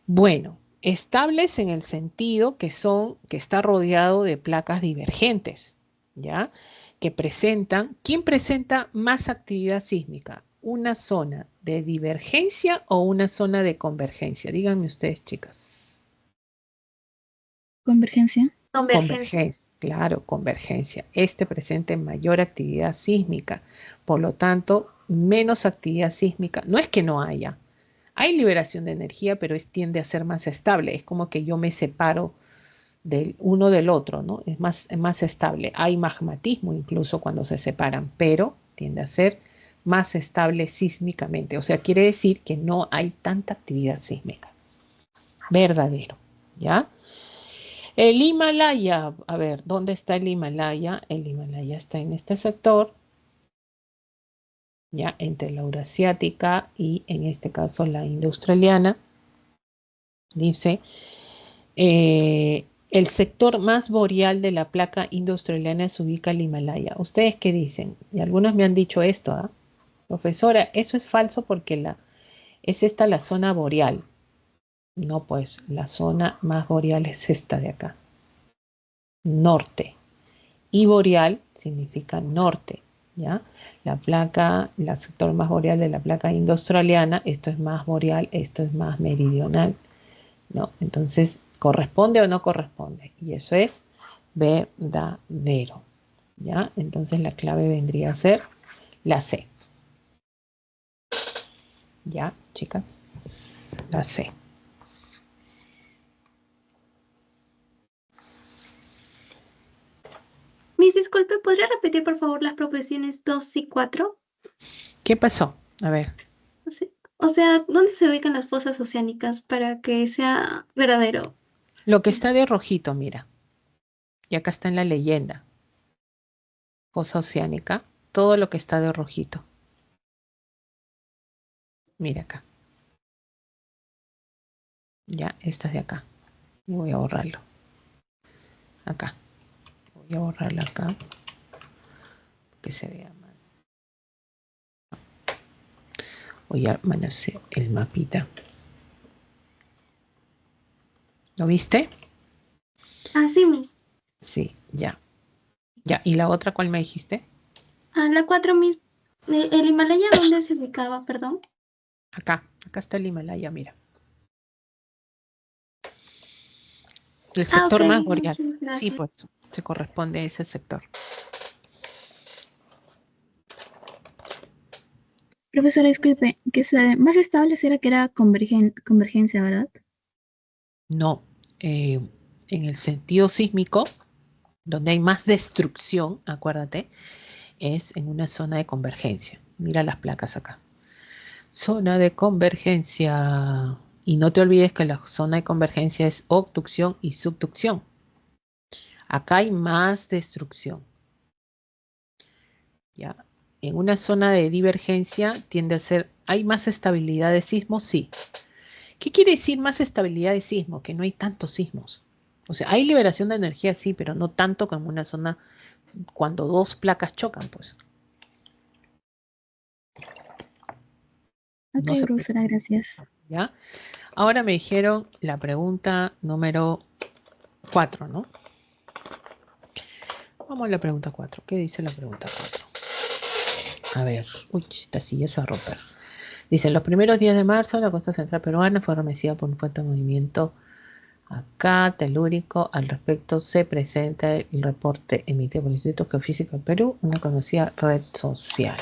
Bueno, estables en el sentido que está rodeado de placas divergentes, ¿ya? ¿Quién presenta más actividad sísmica? ¿Una zona de divergencia o una zona de convergencia? Díganme ustedes, chicas. Convergencia. Convergencia. Claro, convergencia. Este presenta mayor actividad sísmica, por lo tanto, menos actividad sísmica. No es que no haya. Hay liberación de energía, pero tiende a ser más estable. Es como que yo me separo del uno del otro, ¿no? Es más estable. Hay magmatismo incluso cuando se separan, pero tiende a ser más estable sísmicamente. O sea, quiere decir que no hay tanta actividad sísmica. Verdadero, ¿ya? El Himalaya, a ver, ¿dónde está el Himalaya? El Himalaya está en este sector, ya entre la eurasiática y en este caso la indoaustraliana. Dice, el sector más boreal de la placa indoaustraliana se ubica en el Himalaya. ¿Ustedes qué dicen? Y algunos me han dicho esto, ¿ah? Profesora, eso es falso porque es esta la zona boreal. No, pues la zona más boreal es esta de acá. Norte. Y boreal significa norte, ¿ya? El sector más boreal de la placa indoaustraliana, esto es más boreal, esto es más meridional, ¿no? Entonces, ¿corresponde o no corresponde? Y eso es verdadero, ¿ya? Entonces la clave vendría a ser la C. ¿Ya, chicas? La C. Miss, disculpe, ¿podría repetir por favor las profesiones 2 y 4? ¿Qué pasó? A ver. O sea, ¿dónde se ubican las fosas oceánicas para que sea verdadero? Lo que está de rojito, mira. Y acá está en la leyenda. Fosa oceánica. Todo lo que está de rojito. Mira acá. Ya, esta es de acá. Y voy a borrarlo. Acá. Voy a borrarlo acá. Que se vea más. Voy a manosear el mapita. ¿Lo viste? Ah, sí, Miss. Sí, ya. Ya. ¿Y la otra cuál me dijiste? Ah, la 4, Miss. ¿El Himalaya dónde se ubicaba, perdón? Acá. Acá está el Himalaya, mira. El sector Ok, más boreal. muchas Sí, gracias. pues se corresponde a ese sector. Profesora, disculpe, más estable será que era convergencia, ¿verdad? No. En el sentido sísmico, donde hay más destrucción, acuérdate, es en una zona de convergencia. Mira las placas acá. Zona de convergencia. Y no te olvides que la zona de convergencia es obducción y subducción. Acá hay más destrucción. ¿Ya? En una zona de divergencia tiende a ser, ¿hay más estabilidad de sismos? Sí. ¿Qué quiere decir más estabilidad de sismo? Que no hay tantos sismos. O sea, hay liberación de energía, sí, pero no tanto como una zona cuando dos placas chocan, pues. Ok, No se puede, profesora, gracias. ¿ya? Ahora me dijeron la pregunta número 4, ¿no? Vamos a la pregunta 4. ¿Qué dice la pregunta 4? A ver, uy, esta silla se va a romper. Dice, en los primeros días de marzo, la costa central peruana fue remecida por un fuerte movimiento acá, telúrico. Al respecto, se presenta el reporte emitido por el Instituto Geofísico del Perú, una conocida red social.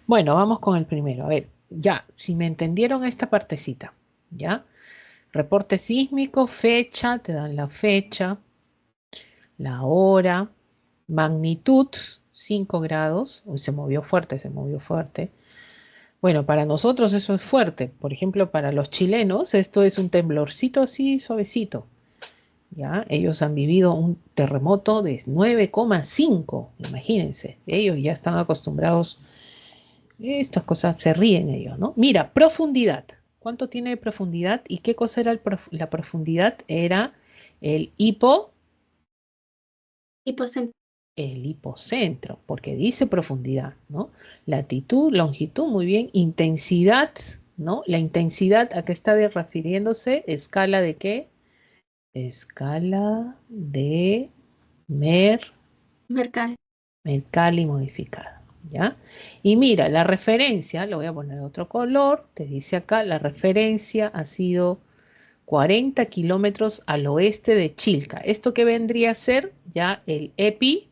Bueno, vamos con el primero. A ver, ya, si me entendieron esta partecita, ¿ya? Reporte sísmico, fecha, te dan la fecha, la hora, magnitud, 5 grados, uy, se movió fuerte, se movió fuerte. Bueno, para nosotros eso es fuerte. Por ejemplo, para los chilenos esto es un temblorcito así suavecito. ¿Ya? Ellos han vivido un terremoto de 9,5, imagínense. Ellos ya están acostumbrados Estas cosas se ríen ellos, ¿no? Mira, profundidad. ¿Cuánto tiene de profundidad? ¿Y qué cosa era la profundidad? Era el Hipocentro. el hipocentro, porque dice profundidad, ¿no? Latitud, longitud, muy bien. Intensidad, ¿no? La intensidad, ¿a qué está refiriéndose? ¿Escala de qué? Escala de Mercal. Mercalli modificada, ¿ya? Y mira, la referencia, lo voy a poner otro color, te dice acá, la referencia ha sido 40 kilómetros al oeste de Chilca. ¿Esto qué vendría a ser? Ya el epicentro.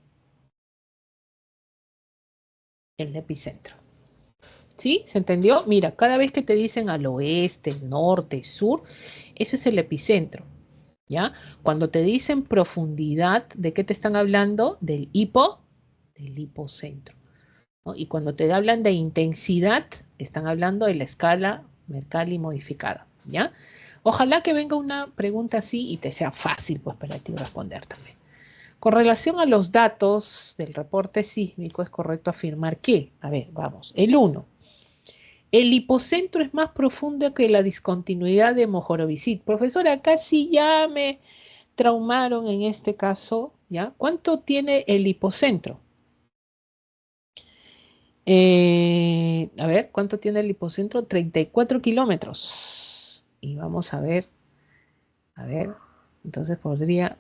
¿Sí? ¿Se entendió? Mira, cada vez que te dicen al oeste, norte, sur, eso es el epicentro, ¿ya? Cuando te dicen profundidad, ¿de qué te están hablando? Del hipocentro, ¿no? Y cuando te hablan de intensidad, están hablando de la escala Mercalli modificada, ¿ya? Ojalá que venga una pregunta así y te sea fácil, pues, para ti responder también. Con relación a los datos del reporte sísmico, es correcto afirmar que, a ver, vamos, el 1. El hipocentro es más profundo que la discontinuidad de Mohorovicic. Profesora, acá sí ya me traumaron en este caso, ¿ya? ¿Cuánto tiene el hipocentro? A ver, ¿cuánto tiene el hipocentro? 34 kilómetros. Y vamos a ver, entonces profesora,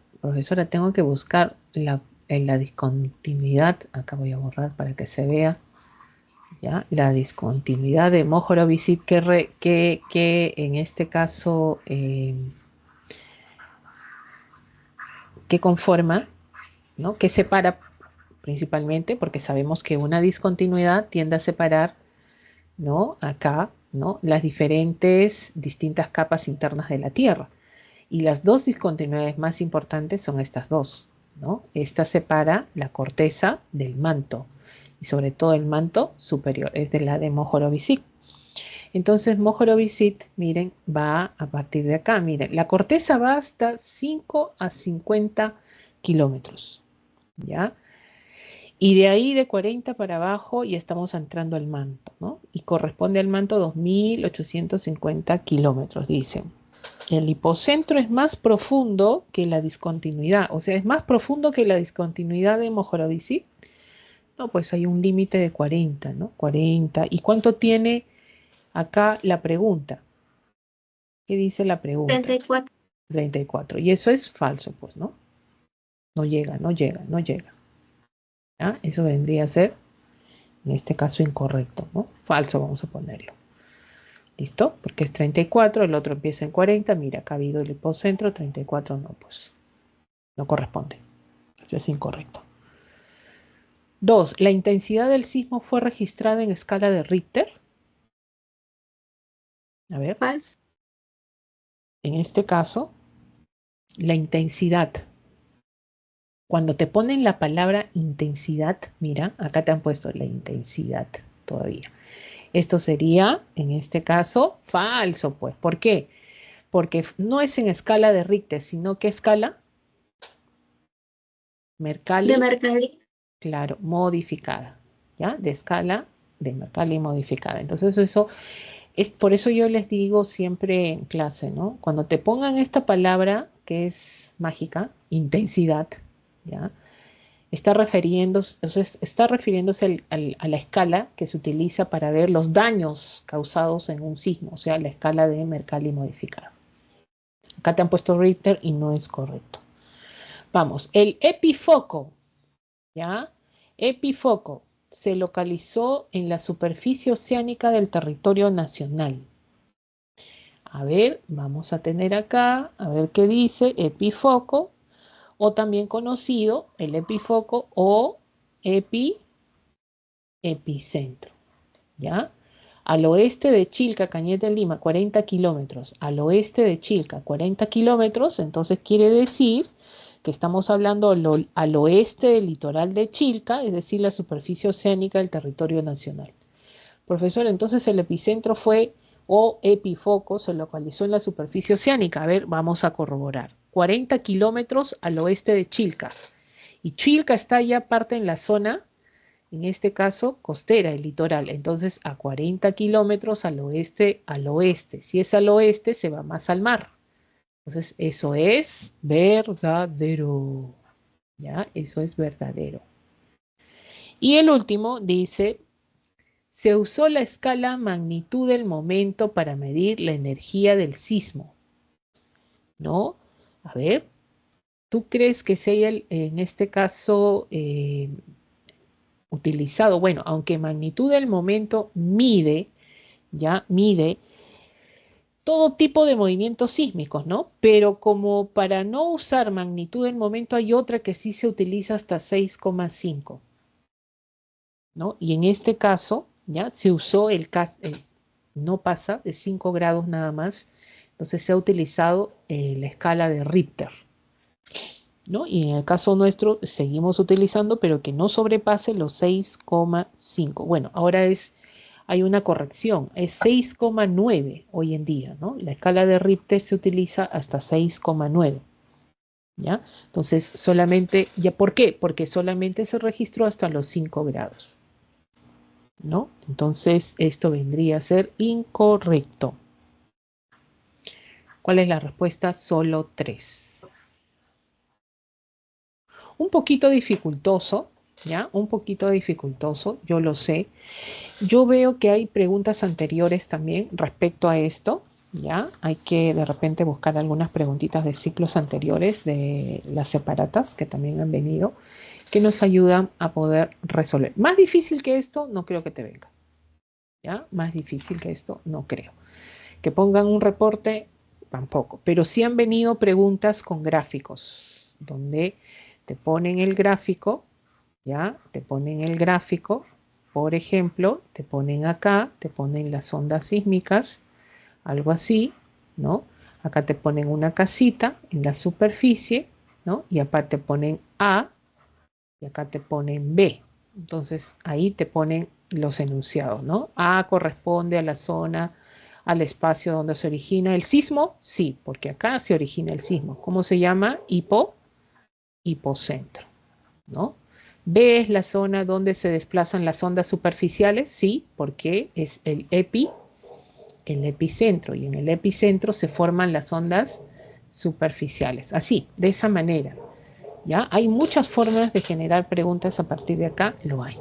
tengo que buscar en la discontinuidad, acá voy a borrar para que se vea, ¿ya? La discontinuidad de Mohorovicic que en este caso, que conforma, ¿no? Que separa principalmente, porque sabemos que una discontinuidad tiende a separar, ¿no? Acá, ¿no? Las distintas capas internas de la Tierra. Y las dos discontinuidades más importantes son estas dos, ¿no? Esta separa la corteza del manto, y sobre todo el manto superior, es de la de Mohorovicic. Entonces Mohorovicic, miren, va a partir de acá, miren, la corteza va hasta 5 a 50 kilómetros, ¿ya? Y de ahí de 40 para abajo ya estamos entrando al manto, ¿no? Y corresponde al manto 2.850 kilómetros, dicen. El hipocentro es más profundo que la discontinuidad, o sea, es más profundo que la discontinuidad de Mohorovicic. No, pues hay un límite de 40, ¿no? 40. ¿Y cuánto tiene acá la pregunta? ¿Qué dice la pregunta? 34. 34. Y eso es falso, pues, ¿no? No llega. ¿Ya? Eso vendría a ser, en este caso, incorrecto, ¿no? Falso vamos a ponerlo. ¿Listo? Porque es 34, el otro empieza en 40. Mira, acá ha habido el hipocentro, 34 no, pues no corresponde. Eso es incorrecto. 2. ¿La intensidad del sismo fue registrada en escala de Richter? A ver. Falso. En este caso, la intensidad. Cuando te ponen la palabra intensidad, mira, acá te han puesto la intensidad todavía. Esto sería, en este caso, falso, pues. ¿Por qué? Porque no es en escala de Richter, sino que escala Mercalli. De Mercalli. Claro, modificada, ¿ya? De escala de Mercalli modificada. Entonces eso es, por eso yo les digo siempre en clase, ¿no? Cuando te pongan esta palabra que es mágica, intensidad, ¿ya? Está refiriéndose a la escala que se utiliza para ver los daños causados en un sismo, o sea, la escala de Mercalli modificada. Acá te han puesto Richter y no es correcto. Vamos, el epifoco, ¿ya? Epifoco se localizó en la superficie oceánica del territorio nacional. A ver, vamos a tener acá, a ver qué dice, epifoco, o también conocido el epifoco o epicentro, ¿ya? Al oeste de Chilca, Cañete, Lima, 40 kilómetros. Al oeste de Chilca, 40 kilómetros, entonces quiere decir que estamos hablando al oeste del litoral de Chilca, es decir, la superficie oceánica del territorio nacional. Profesor, entonces el epicentro fue, o epifoco, se localizó en la superficie oceánica. A ver, vamos a corroborar. 40 kilómetros al oeste de Chilca. Y Chilca está ya parte en la zona En este caso, costera, el litoral. Entonces, a 40 kilómetros al oeste, al oeste. Si es al oeste, se va más al mar. Entonces, eso es verdadero. ¿Ya? Eso es verdadero. Y el último dice, se usó la escala magnitud del momento para medir la energía del sismo. ¿No? A ver, ¿tú crees que se haya en este caso utilizado? Bueno, aunque magnitud del momento mide, ya mide todo tipo de movimientos sísmicos, ¿no? Pero como para no usar magnitud del momento hay otra que sí se utiliza hasta 6,5, ¿no? Y en este caso, ya se usó no pasa de 5 grados nada más, entonces se ha utilizado la escala de Richter, ¿no? Y en el caso nuestro seguimos utilizando, pero que no sobrepase los 6,5. Bueno, ahora hay una corrección, es 6,9 hoy en día, ¿no? La escala de Richter se utiliza hasta 6,9, ¿ya? Entonces, solamente, ¿ya por qué? Porque solamente se registró hasta los 5 grados, ¿no? Entonces, esto vendría a ser incorrecto. ¿Cuál es la respuesta? Solo 3. Un poquito dificultoso, ¿ya? Un poquito dificultoso, yo lo sé. Yo veo que hay preguntas anteriores también respecto a esto, ¿ya? Hay que de repente buscar algunas preguntitas de ciclos anteriores de las separatas que también han venido, que nos ayudan a poder resolver. Más difícil que esto, no creo que te venga, ¿ya? Más difícil que esto, no creo. Que pongan un reporte, tampoco. Pero sí han venido preguntas con gráficos, donde te ponen el gráfico, ¿ya? Te ponen el gráfico, por ejemplo, te ponen acá, te ponen las ondas sísmicas, algo así, ¿no? Acá te ponen una casita en la superficie, ¿no? Y aparte ponen A y acá te ponen B. Entonces ahí te ponen los enunciados, ¿no? A corresponde a la zona, al espacio donde se origina el sismo, sí, porque acá se origina el sismo. ¿Cómo se llama? Hipocentro, ¿no? B es la zona donde se desplazan las ondas superficiales, sí, porque es el epicentro, y en el epicentro se forman las ondas superficiales. Así, de esa manera. ¿Ya? Hay muchas formas de generar preguntas a partir de acá, lo hay.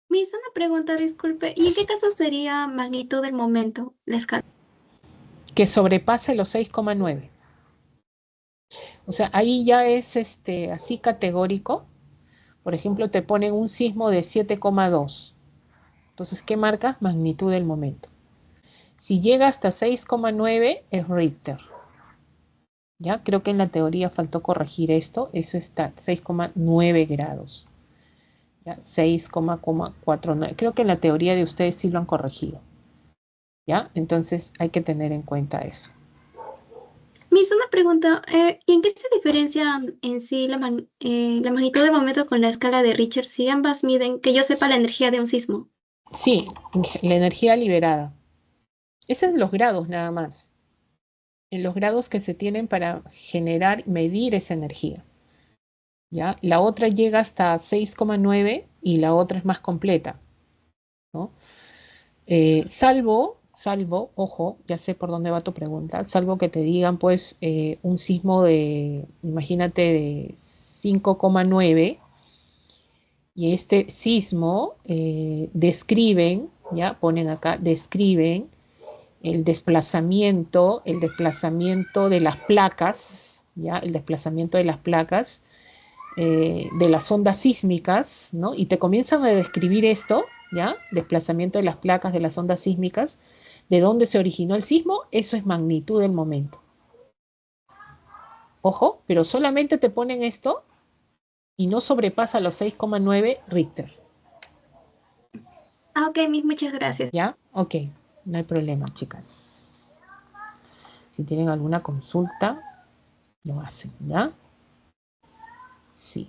Me hizo una pregunta, disculpe. ¿Y en qué caso sería magnitud del momento, la escala? Que sobrepase los 6,9. O sea, ahí ya es así categórico. Por ejemplo, te ponen un sismo de 7,2. Entonces, ¿qué marca? Magnitud del momento. Si llega hasta 6,9 es Richter. ¿Ya? Creo que en la teoría faltó corregir esto. Eso está 6,9 grados. ¿Ya? 6,49. Creo que en la teoría de ustedes sí lo han corregido. ¿Ya? Entonces hay que tener en cuenta eso. Me hizo una pregunta. ¿Y en qué se diferencia en sí la magnitud del momento con la escala de Richter? Si ambas miden, que yo sepa, la energía de un sismo. Sí, la energía liberada. Esos son los grados nada más. En los grados que se tienen para generar, medir esa energía. ¿Ya? La otra llega hasta 6,9 y la otra es más completa, ¿no? Salvo, ojo, ya sé por dónde va tu pregunta, salvo que te digan pues un sismo de, imagínate, de 5,9 y este sismo describen, ya ponen acá, describen el desplazamiento de las placas, ya, el desplazamiento de las placas de las ondas sísmicas, ¿no? Y te comienzan a describir esto, ¿ya? Desplazamiento de las placas de las ondas sísmicas, de dónde se originó el sismo, eso es magnitud del momento. Ojo, pero solamente te ponen esto y no sobrepasa los 6,9 Richter. Ah, ok, muchas gracias. ¿Ya? Ok, no hay problema, chicas. Si tienen alguna consulta, lo hacen, ¿ya? Sí.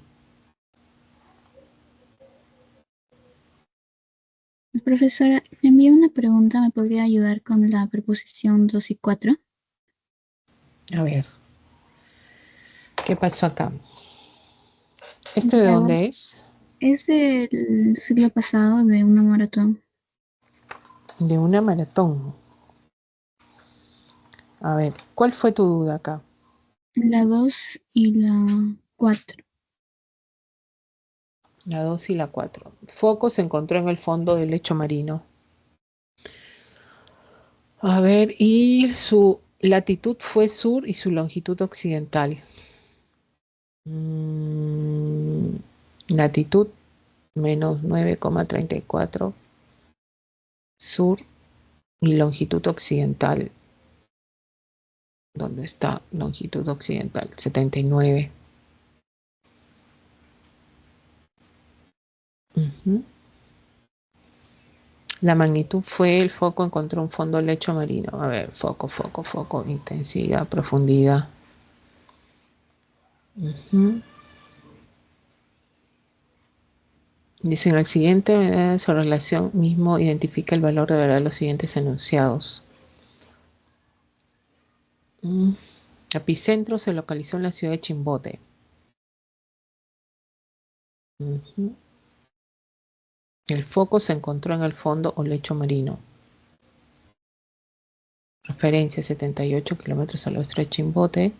Profesora, me envió una pregunta, ¿me podría ayudar con la preposición 2 y 4? A ver. ¿Qué pasó acá? ¿Este de Ya, dónde es? es del siglo pasado de una maratón. De una maratón. A ver, ¿cuál fue tu duda acá? La 2 y la 4. La 2 y la 4. Foco se encontró en el fondo del lecho marino. A ver, y su latitud fue sur y su longitud occidental. Latitud menos 9,34 sur y longitud occidental. ¿Dónde está longitud occidental? 79. Ujú. La magnitud fue el foco encontró un fondo lecho marino. A ver, foco, intensidad, profundidad. Ujú. Dicen al siguiente, su relación mismo identifica el valor de verdad de los siguientes enunciados. Epicentro se localizó en la ciudad de Chimbote. Ujú. El foco se encontró en el fondo o lecho marino. Referencia 78 kilómetros al oeste de Chimbote.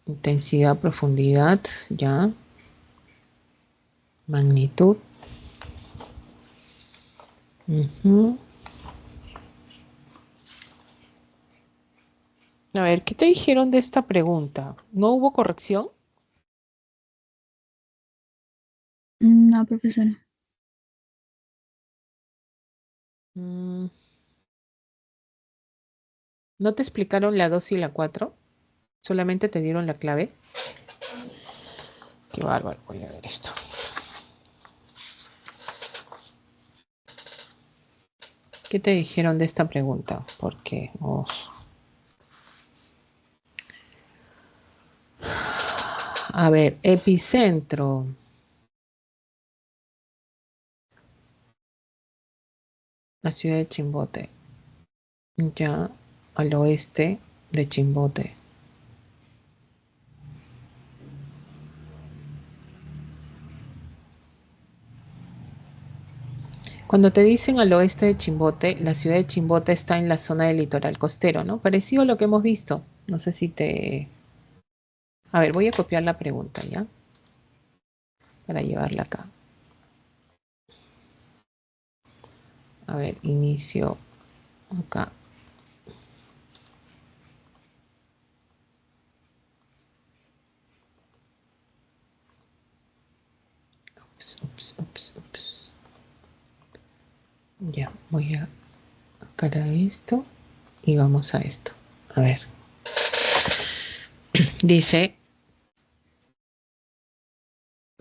Intensidad, profundidad, ya. Magnitud. Ujú. A ver, ¿qué te dijeron de esta pregunta? ¿No hubo corrección? No, profesora. ¿No te explicaron la 2 y la 4? ¿Solamente te dieron la clave? Qué bárbaro, voy a ver esto. ¿Qué te dijeron de esta pregunta? Porque, a ver, epicentro. La ciudad de Chimbote. Ya al oeste de Chimbote. Cuando te dicen al oeste de Chimbote, la ciudad de Chimbote está en la zona del litoral costero, ¿no? Parecido a lo que hemos visto. No sé si te... A ver, voy a copiar la pregunta, ¿ya? Para llevarla acá. A ver, inicio acá. Ups. Ya, voy a sacar a esto y vamos a esto. A ver. Dice,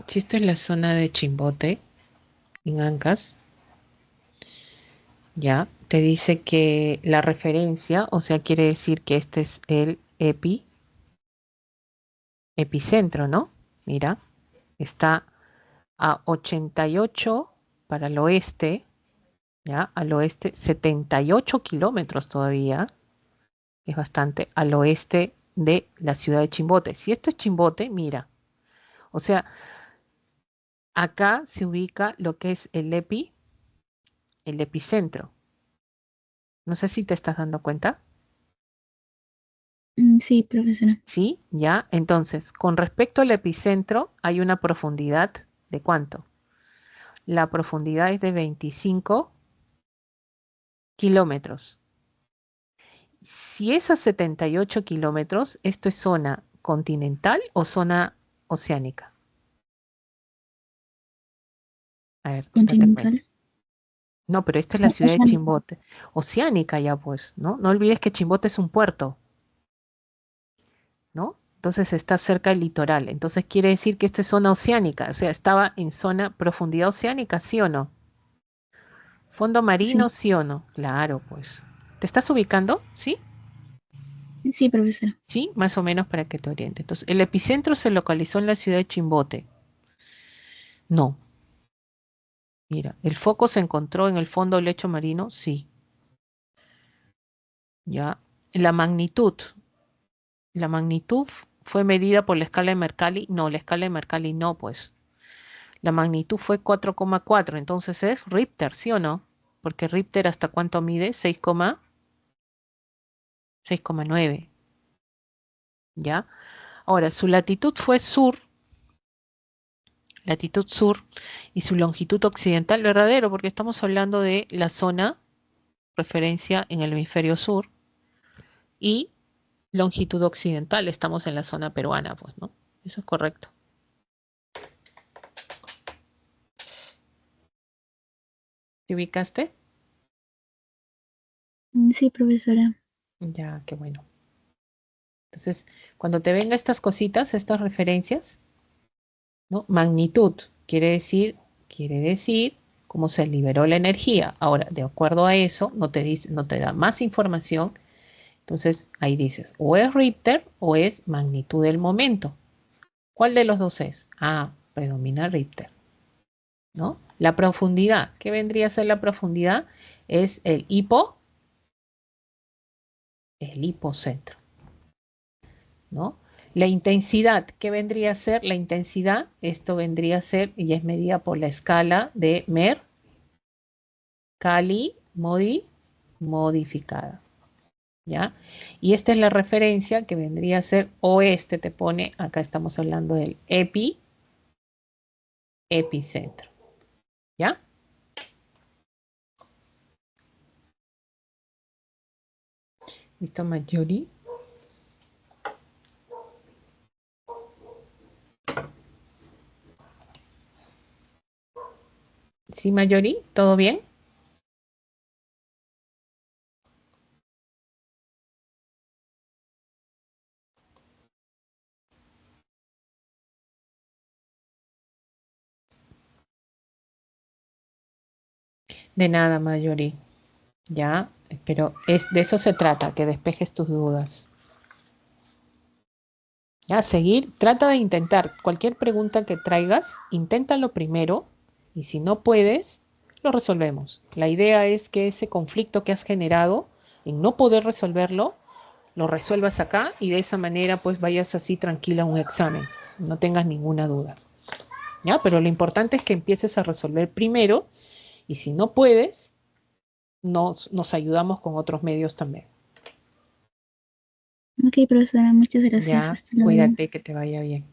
si esto es la zona de Chimbote, en Ancash, ya, te dice que la referencia, o sea, quiere decir que este es el epicentro, ¿no? Mira, está a 88 para el oeste, ¿ya? Al oeste, 78 kilómetros todavía, es bastante, al oeste de la ciudad de Chimbote. Si esto es Chimbote, mira, o sea, acá se ubica lo que es el epicentro. No sé si te estás dando cuenta. Sí, profesora. ¿Sí? ¿Ya? Entonces, con respecto al epicentro, hay una profundidad de ¿cuánto? La profundidad es de 25 kilómetros. Si es a 78 kilómetros, ¿esto es zona continental o zona oceánica? A ver, date cuenta. Continental. No, pero esta es la ciudad de Oceánica. Chimbote. Oceánica ya pues, ¿no? No olvides que Chimbote es un puerto, ¿no? Entonces está cerca del litoral. Entonces quiere decir que esto es zona oceánica. O sea, estaba en zona profundidad oceánica, ¿sí o no? Fondo marino, Sí, ¿sí o no? Claro, pues. ¿Te estás ubicando? ¿Sí? sí, profesora. Sí, más o menos para que te oriente. Entonces, ¿el epicentro se localizó en la ciudad de Chimbote? No. Mira, ¿el foco se encontró en el fondo del lecho marino? Sí. Ya. La magnitud. La magnitud ¿Fue medida por la escala de Mercalli? No, la escala de Mercalli no, pues. La magnitud fue 4,4, entonces es Richter, ¿sí o no? Porque Richter ¿hasta cuánto mide? 6,9, ¿ya? Ahora, su latitud fue sur, latitud sur, y su longitud occidental, verdadero, porque estamos hablando de la zona, referencia en el hemisferio sur, y longitud occidental, estamos en la zona peruana, pues, ¿no? Eso es correcto. ¿Te ubicaste? Sí, profesora. Ya, qué bueno. Entonces, cuando te vengan estas cositas, estas referencias, ¿no? Magnitud quiere decir cómo se liberó la energía. Ahora, de acuerdo a eso, no te dice, no te da más información. Entonces, ahí dices, o es Richter o es magnitud del momento. ¿Cuál de los dos es? Ah, predomina Richter, ¿no? La profundidad, ¿qué vendría a ser la profundidad? Es el hipocentro, ¿no? La intensidad, ¿qué vendría a ser? La intensidad, esto vendría a ser, y es medida por la escala de Mercalli modificada, ¿ya? Y esta es la referencia que vendría a ser oeste, te pone, acá estamos hablando del epicentro, ¿ya? ¿Listo, Mayori? ¿Sí, Mayori? ¿Todo bien? De nada, Mayori, ¿ya? Pero de eso se trata, que despejes tus dudas. Ya, seguir, trata de intentar cualquier pregunta que traigas, inténtalo primero y si no puedes, lo resolvemos. La idea es que ese conflicto que has generado en no poder resolverlo, lo resuelvas acá y de esa manera pues vayas así tranquila a un examen, no tengas ninguna duda. ¿Ya? Pero lo importante es que empieces a resolver primero y si no puedes, nos ayudamos con otros medios también. Ok, profesora, muchas gracias. Ya, Hasta luego. cuídate, que te vaya bien.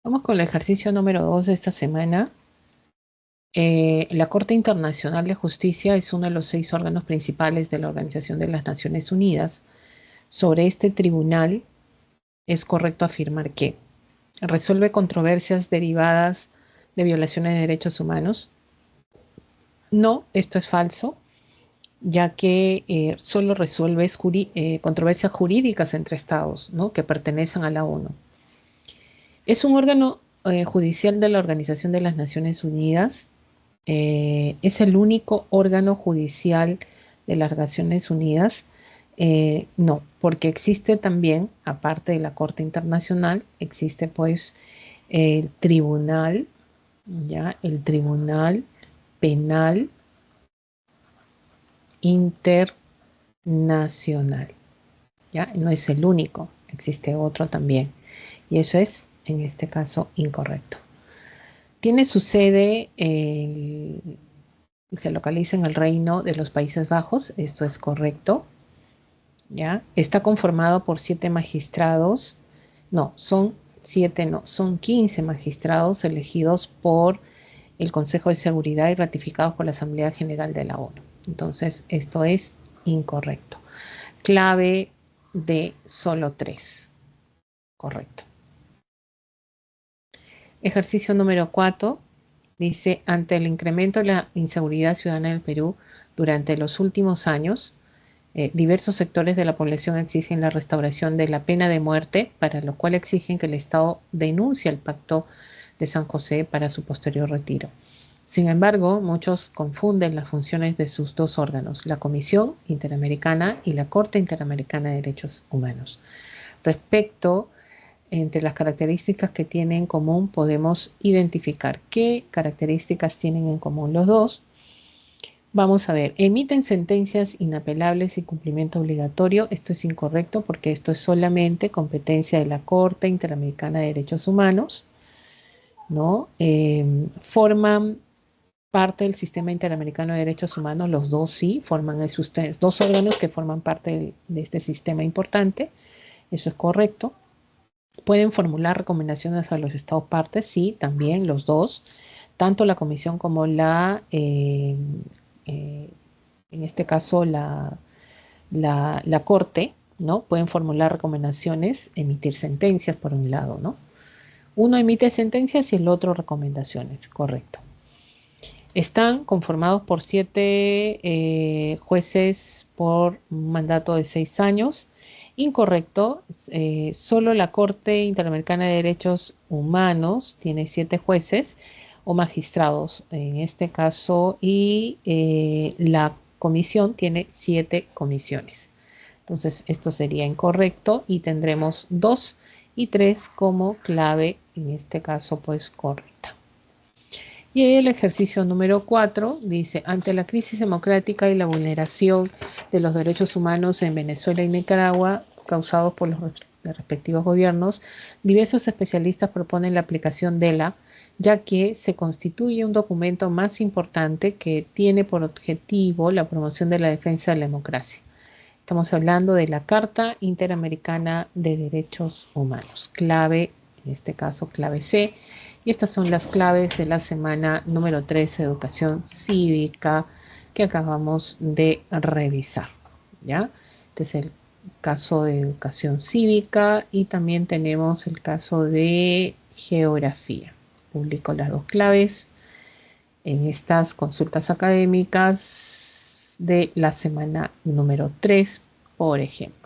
Vamos con el ejercicio número 2 de esta semana. La Corte Internacional de Justicia es uno de los 6 órganos principales de la Organización de las Naciones Unidas. Sobre este tribunal es correcto afirmar que resuelve controversias derivadas de violaciones de derechos humanos. No, esto es falso, ya que solo resuelve controversias jurídicas entre estados, ¿no? Que pertenecen a la ONU. Es un órgano judicial de la Organización de las Naciones Unidas. Es el único órgano judicial de las Naciones Unidas. No, porque existe también, aparte de la Corte Internacional, existe pues el Tribunal, ¿ya? El Tribunal Penal Internacional, ¿ya? No es el único, existe otro también. Y eso es, en este caso, incorrecto. Tiene su sede, se localiza en el Reino de los Países Bajos, esto es correcto. ¿Ya? Está conformado por 7 magistrados, no, son 7, no, son 15 magistrados elegidos por el Consejo de Seguridad y ratificados por la Asamblea General de la ONU. Entonces, esto es incorrecto. Clave de solo 3. Correcto. Ejercicio número 4. Dice, ante el incremento de la inseguridad ciudadana en el Perú durante los últimos años, diversos sectores de la población exigen la restauración de la pena de muerte, para lo cual exigen que el Estado denuncie el Pacto de San José para su posterior retiro. Sin embargo, muchos confunden las funciones de sus dos órganos, la Comisión Interamericana y la Corte Interamericana de Derechos Humanos. Respecto, entre las características que tienen en común, podemos identificar qué características tienen en común los dos. Vamos a ver, emiten sentencias inapelables y cumplimiento obligatorio. Esto es incorrecto porque esto es solamente competencia de la Corte Interamericana de Derechos Humanos, ¿no? Forman parte del Sistema Interamericano de Derechos Humanos, los dos sí, forman esos dos órganos que forman parte de este sistema importante. Eso es correcto. Pueden formular recomendaciones a los Estados partes, sí, también los dos, tanto la Comisión como en este caso la Corte, ¿no? Pueden formular recomendaciones, emitir sentencias por un lado, ¿no? Uno emite sentencias y el otro recomendaciones, correcto. Están conformados por 7 jueces por un mandato de 6 años. Incorrecto, solo la Corte Interamericana de Derechos Humanos tiene 7 jueces o magistrados en este caso, y la comisión tiene 7 comisiones. Entonces esto sería incorrecto y tendremos 2 y 3 como clave, en este caso pues correcta. Y el ejercicio número 4 dice, ante la crisis democrática y la vulneración de los derechos humanos en Venezuela y Nicaragua causados por los respectivos gobiernos, diversos especialistas proponen la aplicación de la, ya que se constituye un documento más importante que tiene por objetivo la promoción de la defensa de la democracia. Estamos hablando de la Carta Interamericana de Derechos Humanos, clave, en este caso clave C, y estas son las claves de la semana número 13 de Educación Cívica que acabamos de revisar, ¿ya? Este es el caso de Educación Cívica y también tenemos el caso de Geografía. Publico las dos claves en estas consultas académicas de la semana número 3, por ejemplo.